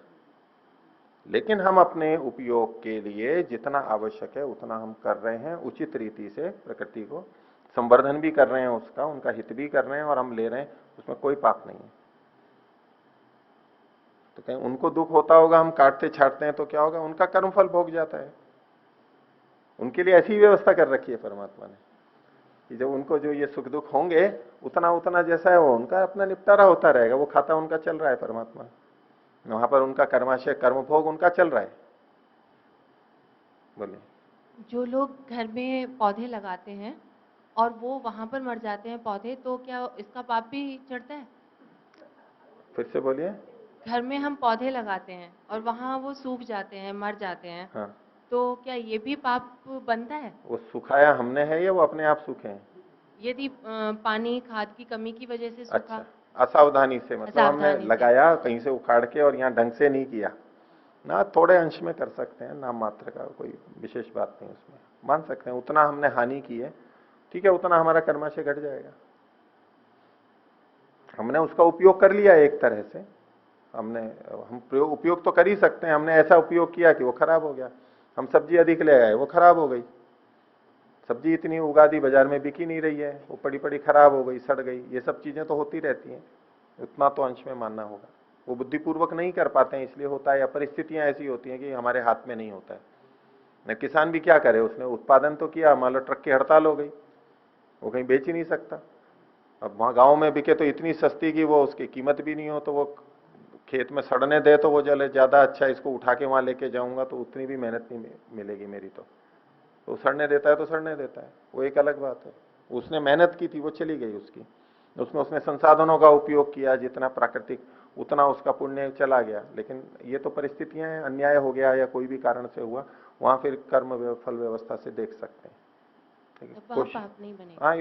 लेकिन हम अपने उपयोग के लिए जितना आवश्यक है उतना हम कर रहे हैं, उचित रीति से प्रकृति को संवर्धन भी कर रहे हैं, उसका उनका हित भी कर रहे हैं और हम ले रहे हैं, उसमें कोई पाप नहीं है। तो कहीं उनको दुख होता होगा, हम काटते छाटते हैं तो क्या होगा, उनका कर्मफल भोग जाता है। उनके लिए ऐसी व्यवस्था कर रखी है परमात्मा ने कि जब उनको जो ये सुख दुख होंगे, उतना उतना जैसा है वो उनका अपना निपटारा होता रहेगा, वो खाता उनका चल रहा है परमात्मा, वहां पर उनका कर्माशय कर्मभोग उनका चल रहा है। बोलिए। जो लोग घर में पौधे लगाते हैं और वो वहां पर मर जाते हैं पौधे, तो क्या इसका पाप भी चढ़ता है? फिर से बोलिए। घर में हम पौधे लगाते हैं और वहां वो सूख जाते हैं, मर जाते हैं, हाँ, तो क्या ये भी पाप बनता है? वो सुखाया हमने है या वो अपने आप सूखे हैं? यदि पानी खाद की कमी की वजह से सूखा। अच्छा, असावधानी से, मतलब हमने असावधानी से। लगाया कहीं से उखाड़ के और यहाँ ढंग से नहीं किया ना, थोड़े अंश में कर सकते हैं, नाम मात्र का, कोई विशेष बात नहीं उसमें, मान सकते हैं उतना हमने हानि की है, ठीक है, उतना हमारा कर्माशय घट जाएगा। हमने उसका उपयोग कर लिया एक तरह से, हम उपयोग तो कर ही सकते हैं, हमने ऐसा उपयोग किया कि वो खराब हो गया। हम सब्जी अधिक ले आए, वो खराब हो गई, सब्जी इतनी उगा दी, बाजार में बिकी नहीं रही है, वो पड़ी पड़ी खराब हो गई, सड़ गई, ये सब चीजें तो होती रहती हैं, उतना तो अंश में मानना होगा। वो बुद्धिपूर्वक नहीं कर पाते हैं इसलिए होता है, या परिस्थितियां ऐसी होती हैं कि हमारे हाथ में नहीं होता है। न किसान भी क्या करे, उसने उत्पादन तो किया, मान लो ट्रक की हड़ताल हो गई, वो कहीं बेच ही नहीं सकता। अब वहां गांव में बिके तो इतनी सस्ती कि वो उसकी कीमत भी नहीं हो, तो वो खेत में सड़ने दे तो वो जले ज्यादा अच्छा, इसको उठा के वहां लेके जाऊंगा तो उतनी भी मेहनत नहीं मिलेगी मेरी, तो सड़ने देता है तो सड़ने देता है, वो एक अलग बात है। उसने मेहनत की थी, वो चली गई उसकी, उसमें उसने संसाधनों का उपयोग किया जितना प्राकृतिक, उतना उसका पुण्य चला गया। लेकिन ये तो परिस्थितियां हैं, अन्याय हो गया या कोई भी कारण से हुआ, वहां फिर कर्म फल व्यवस्था से देख सकते हैं। पाप नहीं बनेगा। हाँ,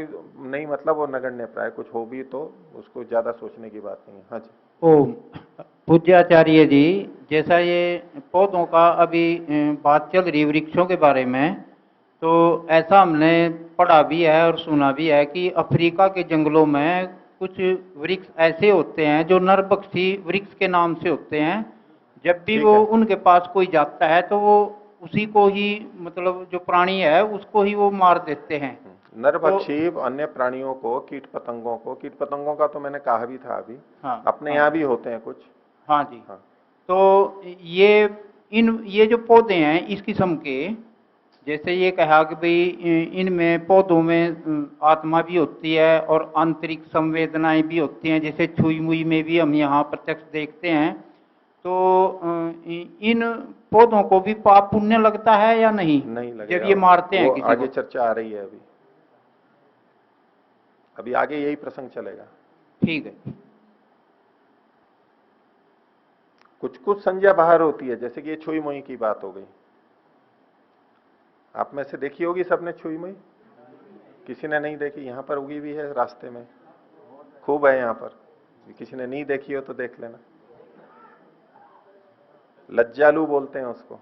नहीं मतलब वो नगण्य प्राय, कुछ हो भी तो उसको ज्यादा सोचने की बात नहीं है। हाँ जी। ओम। पूज्याचार्य जी, जैसा ये पौधों का अभी बात चल रही वृक्षों के बारे में, तो ऐसा हमने पढ़ा भी है और सुना भी है कि अफ्रीका के जंगलों में कुछ वृक्ष ऐसे होते हैं जो नरभक्षी वृक्ष के नाम से होते हैं। जब भी वो उनके पास कोई जाता है तो वो उसी को ही, मतलब जो प्राणी है उसको ही वो मार देते हैं। नरभक्षी अन्य प्राणियों को, कीट पतंगों का तो मैंने कहा भी था अभी। हाँ, अपने यहाँ भी होते हैं कुछ। हाँ जी। हाँ। तो ये जो पौधे हैं इस किस्म के, जैसे ये कहा कि भाई इनमें पौधों में आत्मा भी होती है और आंतरिक संवेदनाएं भी होती हैं, जैसे छुई मुई में भी हम यहाँ प्रत्यक्ष देखते हैं। तो इन पौधों को भी पाप पुण्य लगता है या नहीं? नहीं लगेगा, जब ये मारते हैं किसी आगे को। चर्चा आ रही है अभी आगे यही प्रसंग चलेगा। ठीक है। कुछ कुछ संज्ञा बाहर होती है, जैसे कि ये छुई मुई की बात हो गई। आप में से देखी होगी सबने छुई मुई, किसी ने नहीं देखी? यहाँ पर उगी भी है रास्ते में, खूब है यहाँ पर, किसी ने नहीं देखी हो तो देख लेना। लज्जालू बोलते हैं उसको,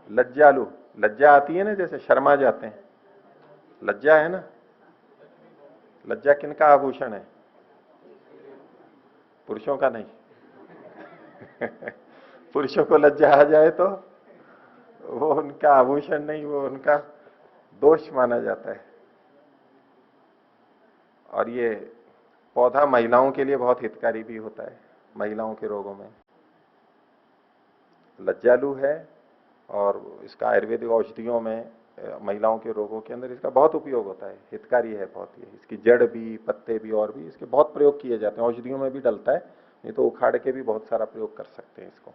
लज्जालू। लज्जा आती है ना, जैसे शर्मा जाते हैं, लज्जा है ना। लज्जा किनका आभूषण है? पुरुषों का नहीं। पुरुषों को लज्जा आ जाए तो वो उनका आभूषण नहीं, वो उनका दोष माना जाता है। और ये पौधा महिलाओं के लिए बहुत हितकारी भी होता है, महिलाओं के रोगों में लज्जालू है, और इसका आयुर्वेदिक औषधियों में महिलाओं के रोगों के अंदर इसका बहुत उपयोग होता है, हितकारी है बहुत। ही इसकी जड़ भी, पत्ते भी और भी इसके बहुत प्रयोग किए जाते हैं, औषधियों में भी डलता है, नहीं तो उखाड़ के भी बहुत सारा प्रयोग कर सकते हैं इसको।